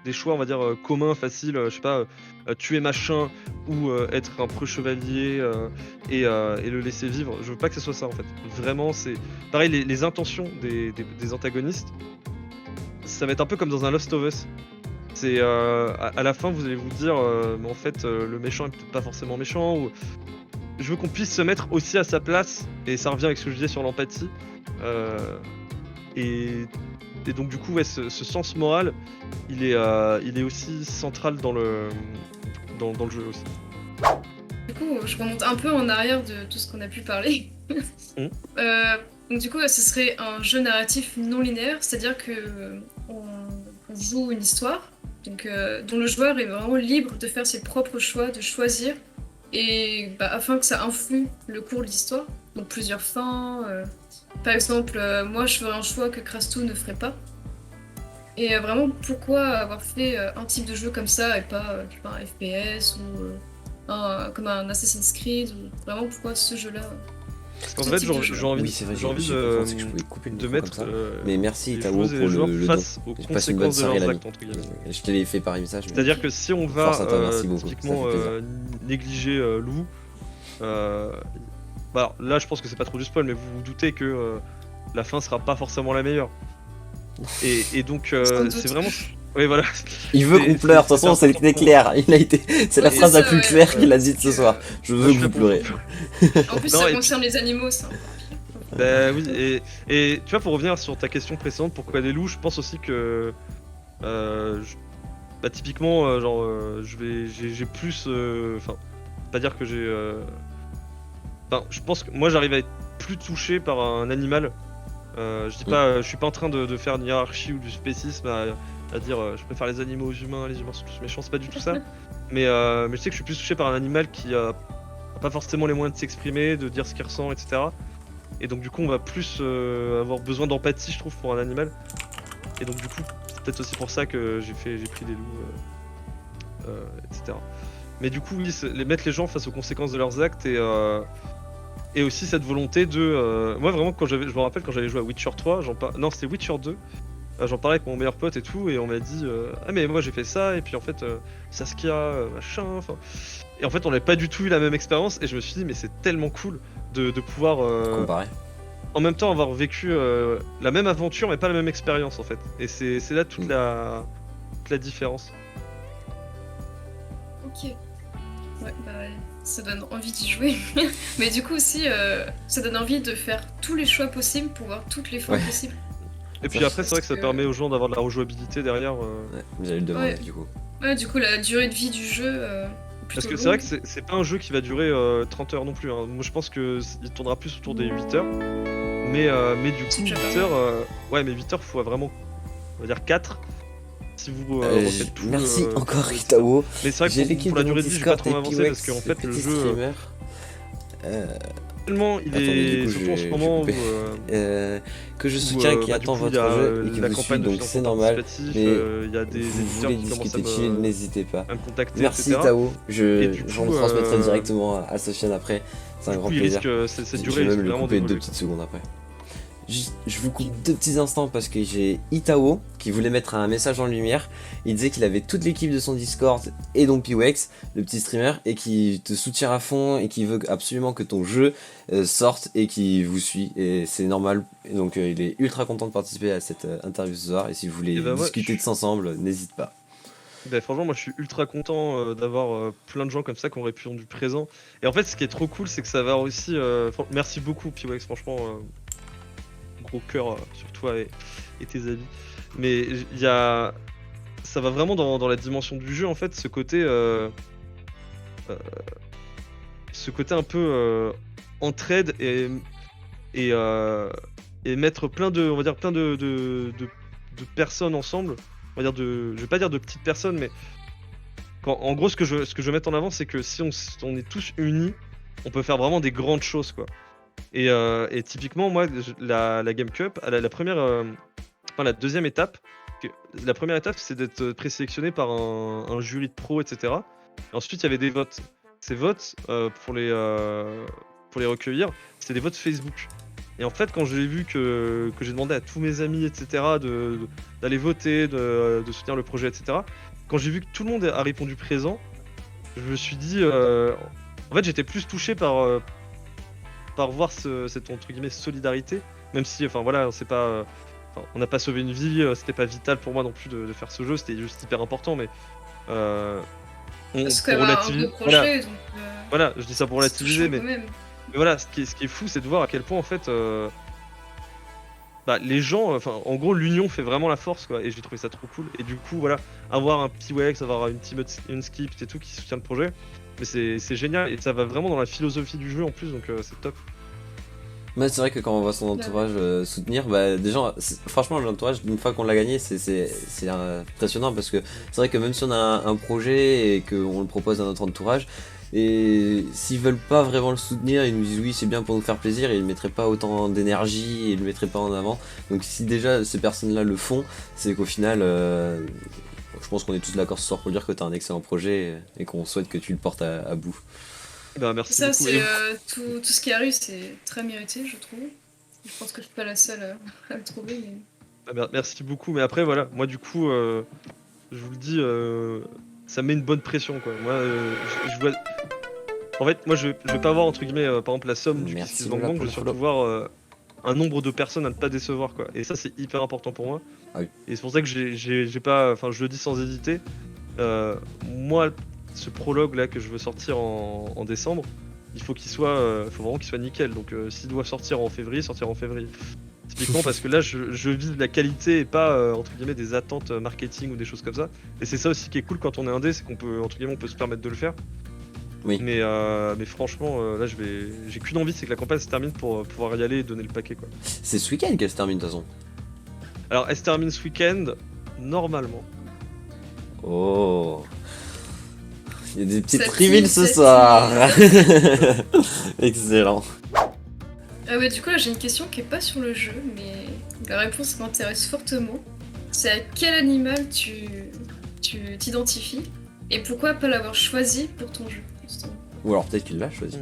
Des choix, on va dire, communs, faciles, je sais pas, tuer machin ou être un preux chevalier et le laisser vivre. Je veux pas que ce soit ça en fait. Vraiment, c'est pareil, les intentions des antagonistes, ça va être un peu comme dans un Lost of Us. C'est à la fin, vous allez vous dire, mais en fait, le méchant est peut-être pas forcément méchant. Ou... Je veux qu'on puisse se mettre aussi à sa place, et ça revient avec ce que je disais sur l'empathie. Et donc du coup, ouais, ce sens moral, il est aussi central dans le jeu aussi. Du coup, je remonte un peu en arrière de tout ce qu'on a pu parler. Mhm. Donc du coup, ce serait un jeu narratif non linéaire, c'est-à-dire que on joue une histoire, donc, dont le joueur est vraiment libre de faire ses propres choix, de choisir, et bah, afin que ça influe le cours de l'histoire. Donc plusieurs fins. Par exemple, moi je ferais un choix que Krasto ne ferait pas. Et vraiment, pourquoi avoir fait un type de jeu comme ça et pas je sais pas, un FPS ou comme un Assassin's Creed ou vraiment pourquoi ce jeu-là Parce qu'en ce fait, type de jeu. j'ai envie, Oui, c'est vrai, j'ai envie j'ai pas pensé que je pouvais couper le de micro comme mettre ça. Mais merci les Itao joueuses pour et les joueurs le don. face aux Passe une bonne conséquences de soirée leurs l'ami. actes, entre guillemets. Je te l'ai fait par message. Mais... C'est-à-dire que si on Force va à toi, merci beaucoup, ça typiquement fait plaisir. négliger Lou, euh, bah, alors, là je pense que c'est pas trop du spoil, mais vous vous doutez que la fin sera pas forcément la meilleure. Et donc Sans doute. c'est vraiment... Oui voilà. Il veut C'est- qu'on pleure, de toute c'est façon c'est important. clair. Il a été... C'est la Ouais, phrase c'est la ça, plus ouais. claire qu'il a dite ce Que- soir. Je Moi, veux je que fais vous pour- pleurez. En plus, Non, ça et concerne les animaux, c'est encore pire. Bah oui, et tu vois, pour revenir sur ta question précédente, pourquoi les loups, je pense aussi que... bah typiquement, j'ai plus... Enfin, pas dire que j'ai... Enfin, je pense que moi j'arrive à être plus touché par un animal. Je dis pas, je suis pas en train de faire une hiérarchie ou du spécisme à dire je préfère les animaux aux humains, les humains sont tous méchants, c'est pas du tout ça. Mais je sais que je suis plus touché par un animal qui a pas forcément les moyens de s'exprimer, de dire ce qu'il ressent, etc. Et donc du coup on va plus avoir besoin d'empathie, je trouve, pour un animal. Et donc du coup c'est peut-être aussi pour ça que j'ai pris des loups, etc. Mais du coup oui, mettre les gens face aux conséquences de leurs actes et aussi cette volonté de... moi vraiment je me rappelle quand j'avais joué à Witcher 3, non c'était Witcher 2, j'en parlais avec mon meilleur pote et tout, et on m'a dit ah mais moi j'ai fait ça, et puis en fait Saskia, machin, enfin... Et en fait on n'avait pas du tout eu la même expérience, et je me suis dit mais c'est tellement cool de pouvoir Comparé. en même temps avoir vécu la même aventure mais pas la même expérience en fait. Et c'est là toute la différence. Ok. Ouais, bah ça donne envie d'y jouer. Mais du coup aussi, ça donne envie de faire tous les choix possibles pour voir toutes les fins Ouais. possibles. Et puis Ça, après c'est vrai que ça que- permet aux gens d'avoir de la rejouabilité derrière. Ouais, j'allais le demander Ouais. du coup. Ouais, du coup, la durée de vie du jeu est Parce plutôt que c'est vrai longue. que c'est pas un jeu qui va durer 30 heures non plus. Hein. Moi je pense que il tournera plus autour des 8 heures. Mais du coup C'est déjà 8 pas heures, ouais mais 8 heures faut vraiment, on va dire 4. Si vous refaites tout. Merci encore tout- Itao. Mais c'est vrai J'ai que l'équipe pour la de mon durée de vie, je vais pas Discord trop et m'avancer parce Piwex, qu'en fait le petit jeu streamer. tellement il Attendez, est du coup, surtout en je ce vais moment où, couper. Que je soutiens et qui bah, du attend coup, votre il y a, jeu et qui la vous campagne suit, de donc c'est financement normal. participatif, Mais il y a des vous éditeurs voulez qui commencent discuter chill, n'hésitez pas. à me contacter, Merci etc. Tao, Et je du j'en coup, transmettrai directement à Sofiane après, c'est un Du grand coup, il plaisir. risque cette Je durée vais risque même le vraiment couper 2 d'évoluer. petites secondes après. Je vous coupe 2 petits instants parce que j'ai Itao qui voulait mettre un message en lumière. Il disait qu'il avait toute l'équipe de son Discord et donc Piwex, le petit streamer, et qui te soutient à fond et qui veut absolument que ton jeu sorte et qui vous suit. Et c'est normal. Et donc il est ultra content de participer à cette interview ce soir. Et si vous voulez Et bah, moi, discuter de ça ensemble, n'hésite pas. Bah, franchement, moi je suis ultra content d'avoir plein de gens comme ça qui ont répondu présent. Et en fait, ce qui est trop cool, c'est que ça va aussi. Merci beaucoup, Piwex, franchement, gros cœur sur toi et tes amis. Mais il y a. Ça va vraiment dans la dimension du jeu, en fait, ce côté. Ce côté un peu entraide et mettre plein de. On va dire plein de personnes ensemble. On va dire je vais pas dire de petites personnes, mais en gros, ce que je veux mettre en avant, c'est que si on est tous unis, on peut faire vraiment des grandes choses, quoi. Et typiquement, moi, la Game Cup, la première, enfin la deuxième étape, la première étape, c'est d'être présélectionné par un jury de pros, etc. Et ensuite, il y avait des votes. Ces votes, pour les recueillir, c'était des votes Facebook. Et en fait, quand j'ai vu que j'ai demandé à tous mes amis, etc., d'aller voter, de soutenir le projet, etc., quand j'ai vu que tout le monde a répondu présent, je me suis dit... en fait, j'étais plus touché par voir cette, entre guillemets, solidarité, même si, enfin voilà, c'est pas... on n'a pas sauvé une vie, c'était pas vital pour moi non plus de faire ce jeu, c'était juste hyper important, mais... C'est quand même un gros projet, donc... Voilà, je dis ça pour relativiser, mais... Quand même. Mais voilà, ce qui est fou, c'est de voir à quel point en fait, les gens, enfin, en gros, l'union fait vraiment la force, quoi. Et j'ai trouvé ça trop cool. Et du coup, voilà, avoir un Piwex, avoir une team Skip et tout qui soutient le projet, mais c'est génial et ça va vraiment dans la philosophie du jeu en plus, donc c'est top. Mais c'est vrai que quand on voit son entourage soutenir, bah déjà, franchement l'entourage, une fois qu'on l'a gagné, c'est impressionnant parce que c'est vrai que même si on a un projet et qu'on le propose à notre entourage, et s'ils veulent pas vraiment le soutenir, ils nous disent oui c'est bien pour nous faire plaisir et ils mettraient pas autant d'énergie et ils le mettraient pas en avant. Donc si déjà ces personnes là le font, c'est qu'au final, je pense qu'on est tous d'accord ce soir pour dire que t'as un excellent projet et qu'on souhaite que tu le portes à bout. Bah, merci Ça, beaucoup. c'est tout ce qui arrive, c'est très mérité, je trouve. Je pense que je suis pas la seule à le trouver. Mais... Merci beaucoup. Mais après, voilà, moi, du coup, je vous le dis, ça met une bonne pression, quoi. Moi, je vois. En fait, moi, je vais pas voir, entre guillemets, par exemple, la somme du Merci, Kiss Bank Lola, Bank, pour je le vais surtout follow. voir un nombre de personnes à ne pas décevoir, quoi. Et ça, c'est hyper important pour moi. Ah oui. Et c'est pour ça que j'ai pas. Enfin, je le dis sans hésiter. Moi, ce prologue là que je veux sortir en décembre, il faut qu'il soit, faut vraiment qu'il soit nickel. Donc, s'il doit sortir en février, sortir en février. Typiquement parce que là, je vise la qualité et pas entre guillemets des attentes marketing ou des choses comme ça. Et c'est ça aussi qui est cool quand on est indé, c'est qu'on peut entre guillemets on peut se permettre de le faire. Oui. Mais franchement, là, j'ai qu'une envie, c'est que la campagne se termine pour pouvoir y aller et donner le paquet, quoi. C'est ce week-end qu'elle se termine de toute façon. Alors, elle se termine ce week-end, normalement. Oh. Il y a des petites Ça reveals tease, ce ça soir. Excellent. Ah ouais, du coup, là, j'ai une question qui est pas sur le jeu, mais la réponse m'intéresse fortement. C'est à quel animal tu t'identifies et pourquoi pas l'avoir choisi pour ton jeu, justement. Ou alors peut-être qu'il l'a choisi.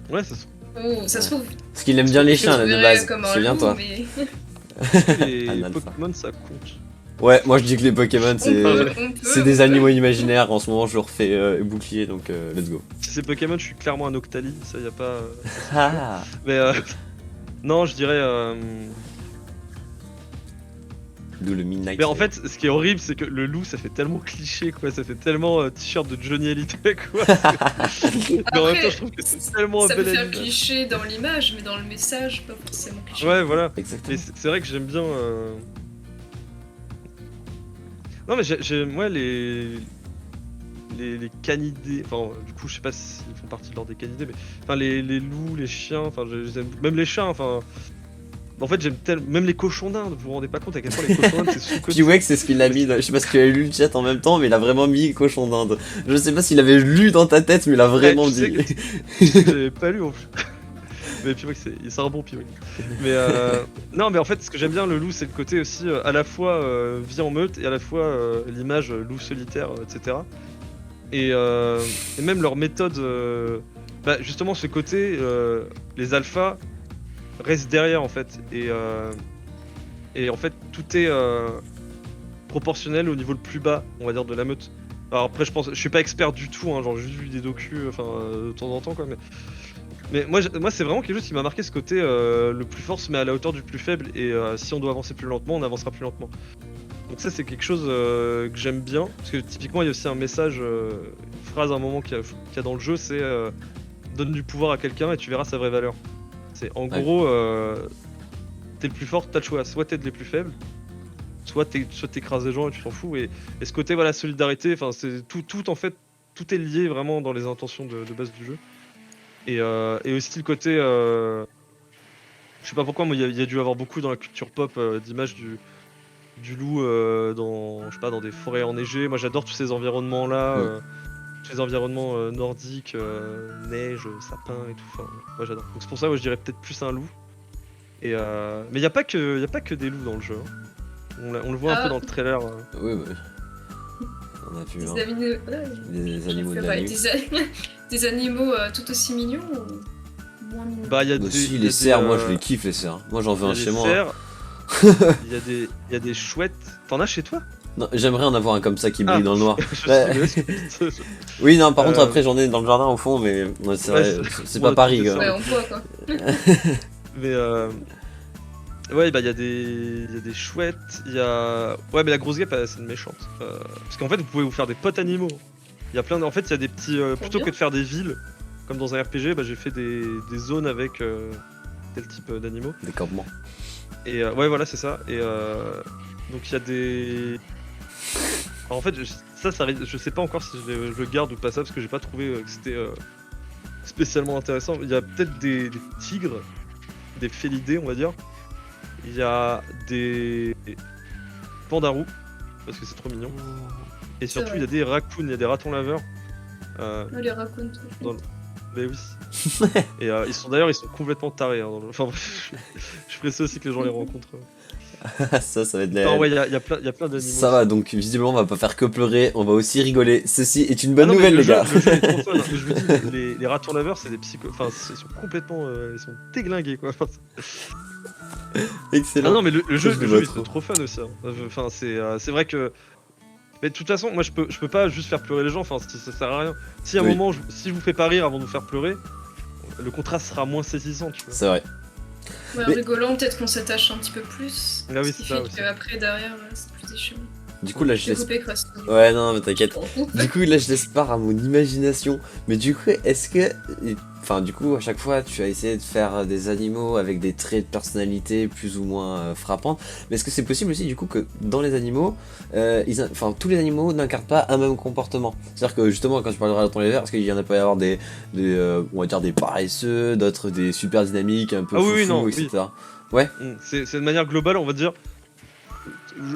Ouais, ça se Oh, ça se trouve. Parce qu'il aime bien les je chiens te là de verrais base. comme un Souviens-toi. loup, mais... les Analpha. Pokémon, ça compte. Ouais, moi je dis que les Pokémon on c'est peut, c'est des animaux imaginaires. En ce moment je refais bouclier donc let's go. Si c'est Pokémon, je suis clairement un Octali, ça y a pas. Ah. Mais non, je dirais. D'où le Midnight. Mais en fait, ce qui est horrible, c'est que le loup, ça fait tellement cliché, quoi. Ça fait tellement t-shirt de Johnny Hallyday, quoi. Mais en même temps, je trouve que c'est tellement un ça peut bel faire animal. cliché dans l'image, mais dans le message, pas forcément cliché. Ouais, voilà. Exactement. Mais c'est vrai que j'aime bien. Non, mais moi, les canidés. Enfin, du coup, je sais pas s'ils font partie de l'ordre des canidés, mais. Enfin, les loups, les chiens, enfin, même les chats, enfin. En fait, j'aime tellement. Même les cochons d'Inde, vous vous rendez pas compte à quel point les cochons d'Inde, c'est sous-coté. Piwex c'est ce qu'il a mis. Je sais pas si tu as lu le chat en même temps, mais il a vraiment mis cochon d'Inde. Je sais pas s'il avait lu dans ta tête, mais il a vraiment tu sais dit. Je sais que j'avais pas lu en plus. Mais Piwex, c'est un bon Piwex. Mais non, mais en fait, ce que j'aime bien le loup, c'est le côté aussi à la fois vie en meute et à la fois l'image loup solitaire, etc. Et même leur méthode, bah, justement, ce côté, les alphas restent derrière en fait. Et en fait, tout est proportionnel au niveau le plus bas, on va dire, de la meute. Alors après, je suis pas expert du tout, hein, genre j'ai juste vu des docus, enfin, de temps en temps, quoi, mais moi, c'est vraiment quelque chose qui m'a marqué, ce côté le plus fort se met à la hauteur du plus faible, et si on doit avancer plus lentement, on avancera plus lentement. Donc ça, c'est quelque chose que j'aime bien, parce que typiquement, il y a aussi un message, une phrase à un moment qu'il y a dans le jeu, c'est donne du pouvoir à quelqu'un et tu verras sa vraie valeur. C'est en Ouais. gros, t'es le plus fort, t'as le choix, soit t'aides les plus faibles, soit t'écrases les gens et tu t'en fous. Et ce côté, voilà, solidarité, enfin, c'est tout en fait, tout est lié vraiment dans les intentions de base du jeu. Et aussi le côté, je sais pas pourquoi, moi il y a dû avoir beaucoup dans la culture pop d'images du loup dans, je sais pas, dans des forêts enneigées. Moi j'adore tous ces environnements là, tous ces environnements nordiques, neige, sapin et tout. Enfin, moi j'adore. Donc c'est pour ça, moi je dirais peut-être plus un loup. Mais il y a pas que des loups dans le jeu, hein. On le voit un peu dans le trailer. Oui, oui. On a vu Des hein, animaux, des animaux de la ouais, nuit. des animaux tout aussi mignons ou moins mignons? Bah il y a Mais des, si, il y a les des, cerfs, moi je les kiffe les cerfs. Moi j'en veux il y un a des chez moi. cerfs, il y a des chouettes. T'en as chez toi? Non, j'aimerais en avoir un comme ça qui brille Ah. dans le noir. Je Ouais. sais, mais Oui, non, par contre, Euh, après j'en ai dans le jardin au fond, mais ouais, c'est Ouais, vrai, c'est on pas a Paris tous quoi. des Ouais, on voit quoi. Mais ouais, bah il y a des chouettes, il y a. Ouais, mais la grosse guêpe, c'est une méchante. Parce qu'en fait, vous pouvez vous faire des potes animaux. Il y a plein en fait, il y a des petits. Plutôt bien. que de faire des villes, comme dans un RPG, bah j'ai fait des zones avec tel type d'animaux. Des campements. Et ouais, voilà, c'est ça. Et donc il y a des. Alors, en fait, je sais pas encore si je le garde ou pas ça, parce que j'ai pas trouvé que c'était spécialement intéressant. Il y a peut-être des tigres, des félidés, on va dire. Il y a des pandarous, parce que c'est trop mignon. Et surtout, vrai. il y a des raccoons, il y a des ratons laveurs. Oh, les raccoons, trop Dans chouette. Mais oui. Et ils sont complètement tarés. Hein, Enfin bref, je ferai ça aussi que les gens les rencontrent. Ça va être Enfin, la... ouais, il y a plein d'animaux. Ça va, donc visiblement on va pas faire que pleurer, on va aussi rigoler. Ceci est une Ah bonne non, mais nouvelle, les gars. Le jeu est trop fun. Hein. Je vous dis, les ratons laveurs, c'est des psychos. Enfin, ils sont complètement. Ils sont déglingués, quoi. Excellent. Ah non, mais le jeu, je le vois il trop. est trop fun aussi. Hein. Enfin, c'est vrai que. Mais de toute façon, moi, je peux pas juste faire pleurer les gens. Enfin, ça sert à rien. Si à un Oui. moment, si je vous fais pas rire avant de vous faire pleurer, le contraste sera moins saisissant, tu vois. C'est vrai. Ouais, en Mais- rigolant, peut-être qu'on s'attache un petit peu plus. Ah oui, Ce qui c'est ça fait aussi. qu'après, derrière, c'est plus déchirant. Du coup, là, je J'ai laisse... coupé, Crust. Ouais, non, mais t'inquiète. Du coup, là, je laisse part à mon imagination. Mais du coup, est-ce que... Enfin, du coup, à chaque fois, tu as essayé de faire des animaux avec des traits de personnalité plus ou moins frappants. Mais est-ce que c'est possible aussi, du coup, que dans les animaux, enfin, tous les animaux n'incarnent pas un même comportement? C'est-à-dire que, justement, quand tu parles de ratons les verts, est-ce qu'il y en a pas y avoir on va dire, des paresseux, d'autres des super dynamiques, un peu Ah oui, oui, foufou, non, etc. Ouais, C'est de manière globale, on va dire.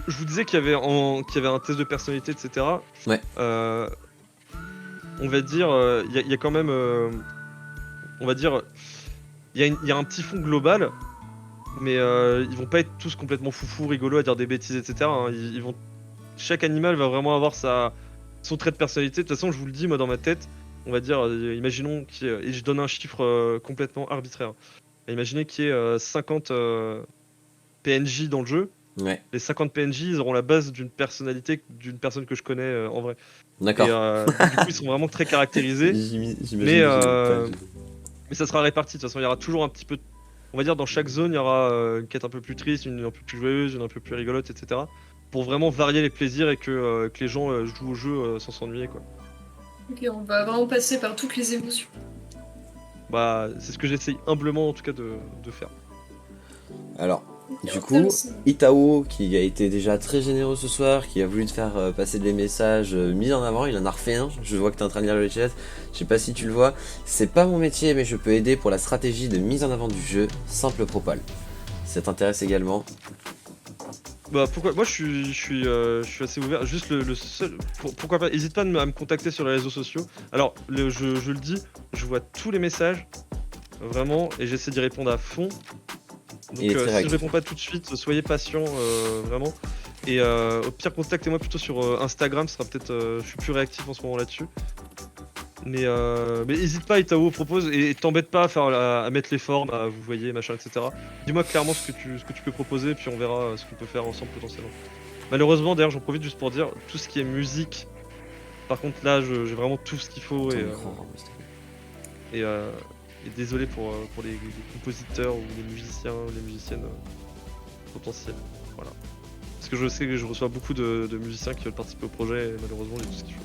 Je vous disais qu'il y avait un test de personnalité, etc. Ouais. On va dire, il y a quand même, on va dire, il y a un petit fond global, mais ils vont pas être tous complètement foufou, rigolos, à dire des bêtises, etc. hein. Chaque animal va vraiment avoir son trait de personnalité. De toute façon, je vous le dis, moi dans ma tête, on va dire, imaginons et je donne un chiffre complètement arbitraire. Imaginez qu'il y ait 50 PNJ dans le jeu. ouais, Les 50 PNJ, ils auront la base d'une personnalité d'une personne que je connais en vrai. d'accord. Et donc, du coup, ils sont vraiment très caractérisés. J'imagine Mais, que j'ai- Mais ça sera réparti. De toute façon, il y aura toujours un petit peu. On va dire dans chaque zone, il y aura une quête un peu plus triste, une un peu plus joyeuse, une un peu plus rigolote, etc. Pour vraiment varier les plaisirs et que les gens jouent au jeu sans s'ennuyer, quoi. Ok, on va vraiment passer par toutes les émotions. Bah, c'est ce que j'essaye humblement en tout cas de faire. Alors, Ok, du on coup, termine ça. Itao, qui a été déjà très généreux ce soir, qui a voulu te faire passer des messages mis en avant, il en a refait un. Je vois que tu es en train de lire le chat. Je sais pas si tu le vois. C'est pas mon métier, mais je peux aider pour la stratégie de mise en avant du jeu. Simple propal. Si ça t'intéresse également. Bah pourquoi moi je suis assez ouvert. Juste le seul. Pourquoi pas. N'hésite pas à me contacter sur les réseaux sociaux. Alors je le dis, je vois tous les messages. Vraiment, et j'essaie d'y répondre à fond. Donc Il est très si je réactif. réponds pas tout de suite, soyez patient vraiment. Et au pire contactez-moi plutôt sur Instagram, ce sera peut-être. Je suis plus réactif en ce moment là-dessus. Mais hésite pas, Itao propose et t'embête pas à mettre les formes, à vous voyez, machin, etc. Dis-moi clairement ce que tu peux proposer, puis on verra ce qu'on peut faire ensemble potentiellement. Malheureusement, d'ailleurs, j'en profite juste pour dire tout ce qui est musique. Par contre, là, j'ai vraiment tout ce qu'il faut Ton et, écran, s'il te plaît. et désolé pour les compositeurs ou les musiciens ou les musiciennes potentiels. Voilà. Parce que je sais que je reçois beaucoup de musiciens qui veulent participer au projet et malheureusement, j'ai tout ce qu'il faut.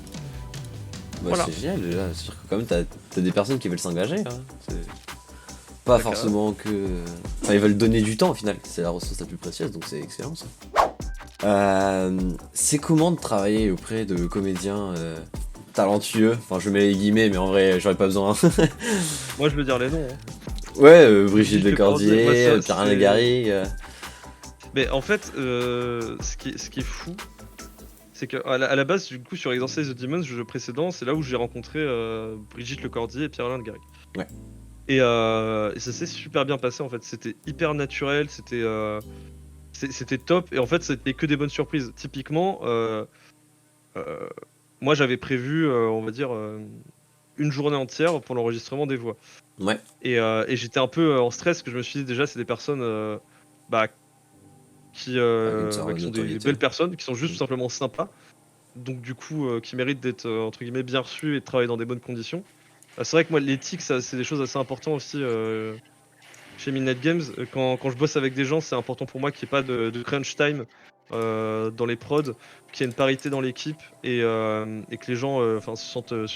Bah, Voilà. c'est génial déjà. C'est sûr que quand même t'as des personnes qui veulent s'engager. Hein. C'est pas Ouais, forcément que. Enfin, ils veulent donner du temps au final. C'est la ressource la plus précieuse, donc c'est excellent ça. C'est comment de travailler auprès de comédiens talentueux? Enfin, je mets les guillemets, mais en vrai, j'aurais pas besoin. Moi, je veux dire les noms. Hein. Ouais, Brigitte Brigitte Lecordier, Lecordier, moi, ça, Pierre c'est- Légaré. Mais en fait, ce qui est fou, c'est qu'à la base, du coup, sur Exorcise the Demons, le jeu précédent, c'est là où j'ai rencontré Brigitte Lecordier et Pierre-Alain Garrigue. Ouais. Et ça s'est super bien passé en fait. C'était hyper naturel, c'était top. Et en fait, c'était que des bonnes surprises. Typiquement, euh, moi j'avais prévu, on va dire, une journée entière pour l'enregistrement des voix. Ouais. Et j'étais un peu en stress, parce que je me suis dit déjà, c'est des personnes bah, qui Une certaine qui sont des notoriété. belles personnes, qui sont juste Mm. tout simplement sympas. Donc du coup, qui méritent d'être entre guillemets bien reçus et de travailler dans des bonnes conditions. C'est vrai que moi, l'éthique, c'est des choses assez importantes aussi chez Midnight Games. Quand je bosse avec des gens, c'est important pour moi qu'il n'y ait pas de crunch time dans les prods, qu'il y ait une parité dans l'équipe et que les gens enfin, se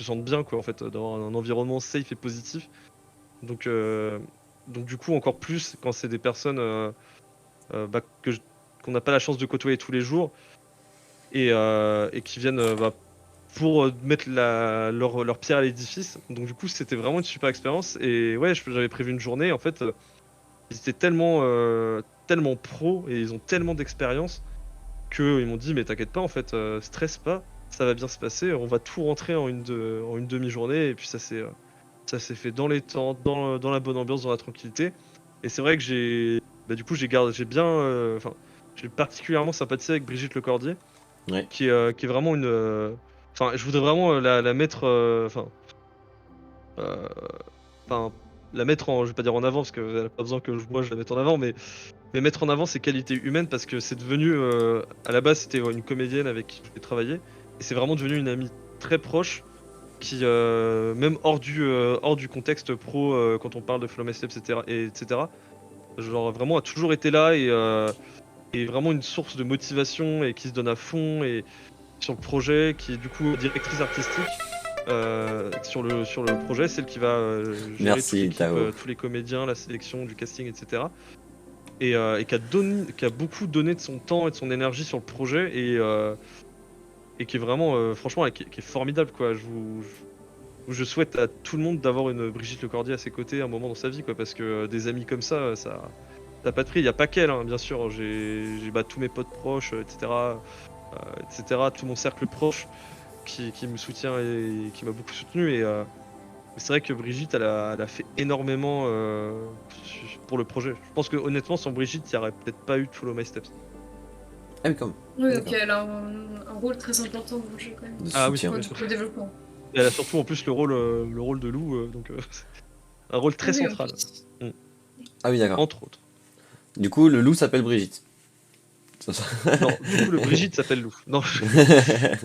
sentent bien, quoi, en fait, d'avoir un environnement safe et positif. Donc du coup, encore plus quand c'est des personnes bah, qu'on n'a pas la chance de côtoyer tous les jours et qui viennent bah, pour mettre leur pierre à l'édifice. Donc du coup, c'était vraiment une super expérience. Et ouais, j'avais prévu une journée. En fait, ils étaient tellement pros et ils ont tellement d'expérience qu'ils m'ont dit, mais t'inquiète pas, en fait, stresse pas, ça va bien se passer. On va tout rentrer en une demi-journée. Et puis Ça s'est fait dans les temps, dans la bonne ambiance, dans la tranquillité. Et c'est vrai que j'ai particulièrement sympathisé avec Brigitte Lecordier, Ouais. qui est vraiment une. Enfin, je voudrais vraiment la mettre. Euh, Enfin, la mettre en. Je vais pas dire en avant, parce qu'elle a pas besoin que moi je la mette en avant, mais mettre en avant ses qualités humaines, parce que c'est devenu. À la base, c'était une comédienne avec qui j'ai travaillé, et c'est vraiment devenu une amie très proche qui, même hors du contexte pro, quand on parle de Flow My Step, etc., genre vraiment a toujours été là et vraiment une source de motivation et qui se donne à fond et sur le projet, qui est du coup directrice artistique sur le projet, celle qui va gérer toute Merci l'équipe, Tao. tous les comédiens, la sélection, du casting, etc. Et qui a beaucoup donné de son temps et de son énergie sur le projet et qui est vraiment, franchement, qui est formidable, quoi. Je souhaite à tout le monde d'avoir une Brigitte Lecordier à ses côtés à un moment dans sa vie, quoi, parce que des amis comme ça n'a pas de prix. Il n'y a pas qu'elle, hein, bien sûr. J'ai tous mes potes proches, etc., tout mon cercle proche qui me soutient et qui m'a beaucoup soutenu. C'est vrai que Brigitte, elle a fait énormément pour le projet. Je pense que honnêtement, sans Brigitte, il n'y aurait peut-être pas eu de Follow My Steps. Ah oui, comme. Oui, D'accord. donc elle a un rôle très important dans le jeu quand même. De Ah oui, soutien. Enfin, du coup, le développement. Et elle a surtout en plus le rôle de Lou, donc un rôle très Oui, en central, plus. Ah oui, d'accord. entre autres. Du coup, le loup s'appelle Brigitte. Non, du coup, le Brigitte s'appelle Lou. Non,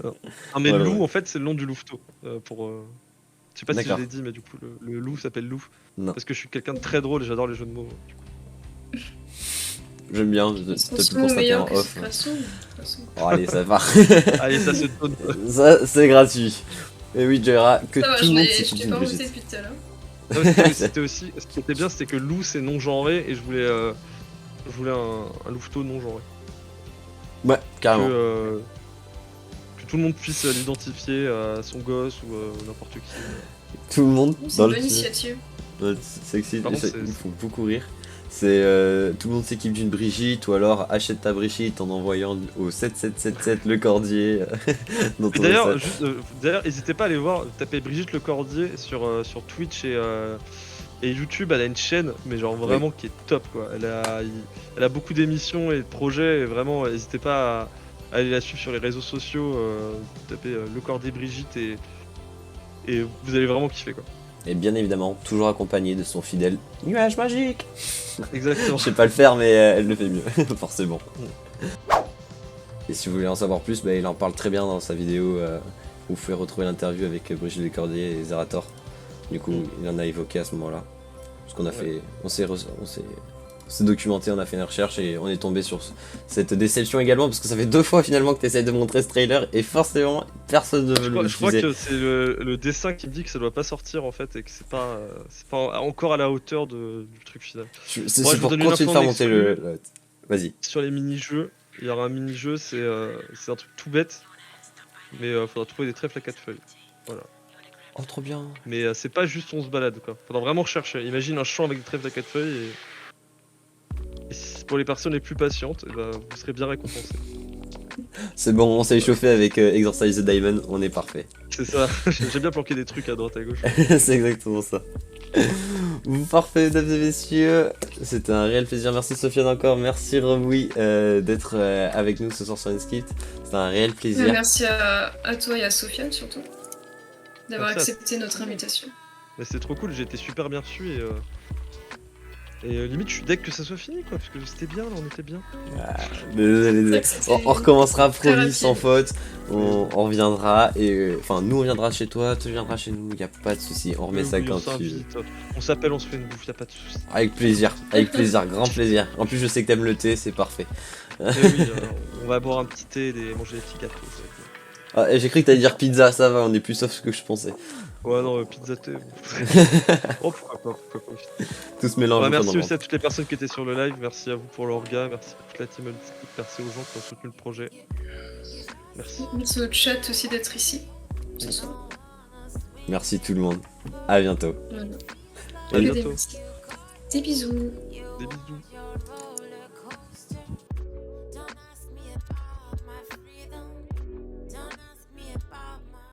non, mais Voilà, Lou, ouais. en fait, c'est le nom du louveteau. Je sais pas si je D'accord. l'ai dit, mais du coup, le loup s'appelle Lou. Non. Parce que je suis quelqu'un de très drôle et j'adore les jeux de mots. J'aime bien, Ils t'as sont pu le souvent constater meilleurs en que off. Citrasso, de toute façon. Oh, allez, ça va. Allez, ça se tourne. Ça, c'est gratuit. Et oui, Jaira, que Ça va, tout je le monde l'ai s'équipe d'une pas remonté Brigitte. depuis tout à l'heure. Non, mais c'était aussi. Ce qui était bien, c'était que Lou, c'est non genré et je voulais un louveteau non genré. Ouais, carrément. Que tout le monde puisse l'identifier à son gosse ou n'importe qui. Tout le monde C'est dans une le bonne team. initiative. C'est excité, Par contre, il faut beaucoup rire. C'est tout le monde s'équipe d'une Brigitte ou alors achète ta Brigitte en envoyant au 7777 le cordier dans Mais ton d'ailleurs, message. d'ailleurs, n'hésitez pas à aller voir, taper Brigitte Lecordier sur Twitch et YouTube. Elle a une chaîne, mais genre vraiment qui est top, quoi. Elle a beaucoup d'émissions et de projets, et vraiment, n'hésitez pas à aller la suivre sur les réseaux sociaux. Tapez Lecordier Brigitte et vous allez vraiment kiffer, quoi. Et bien évidemment, toujours accompagné de son fidèle nuage magique. Exactement. Je sais pas le faire, mais elle le fait mieux, forcément. Et si vous voulez en savoir plus, bah, il en parle très bien dans sa vidéo où vous pouvez retrouver l'interview avec Brigitte Lecordier et Zerator. Du coup, il en a évoqué à ce moment-là. Parce qu'on a fait. On s'est documenté, on a fait une recherche et on est tombé sur cette déception également parce que ça fait 2 fois finalement que tu essayes de montrer ce trailer et forcément personne ne veut le Je crois diffuser. que c'est le dessin qui me dit que ça doit pas sortir en fait et que c'est pas encore à la hauteur du truc final. C'est Moi, je vous pour donne une continuer de info faire en monter exclu. Vas-y. Sur les mini-jeux, il y aura un mini-jeu, c'est un truc tout bête, mais faudra trouver des trèfles à 4 feuilles. Voilà. Oh, trop bien. Mais c'est pas juste on se balade, quoi. Faudra vraiment rechercher. Imagine un champ avec des trèfles à 4 feuilles et pour les personnes les plus patientes, eh ben, vous serez bien récompensés. C'est bon, on s'est échauffé avec Exorcise the Diamond, on est parfait. C'est ça. J'ai bien planqué des trucs à droite à gauche. C'est exactement ça. Parfait, mesdames et messieurs. C'était un réel plaisir. Merci Sofiane encore. Merci Roboui d'être avec nous ce soir sur Inskipt. C'était un réel plaisir. Merci à toi et à Sofiane surtout d'avoir Merci à accepté notre invitation. Mais c'est trop cool, j'ai été super bien reçu et limite je suis deg que ça soit fini, quoi, parce que c'était bien, là, on était bien. Désolé. On recommencera très promis rapide. sans faute. On reviendra et enfin nous on viendra chez toi, tu viendras chez nous. Y a pas de souci. On remet ça Oui, quand on tu. s'invite, on s'appelle, on se fait une bouffe, y a pas de soucis. Avec plaisir, grand plaisir. En plus je sais que t'aimes le thé, c'est parfait. Mais oui, on va boire un petit thé et manger des petits gâteaux. Ça va être bien. Ah, et j'ai cru que t'allais dire pizza, ça va, on est plus soft que je pensais. Ouais, non, pizza thé. Oh, pourquoi pas. Tout se mélange. Ouais, au merci pendant. aussi à toutes les personnes qui étaient sur le live, merci à vous pour l'orga, merci à toute la team Unscript, merci aux gens qui ont soutenu le projet. Merci. Merci au chat aussi d'être ici ce soir. Merci tout le monde. À bientôt. Voilà. À Et- bientôt. Des bisous. Des bisous.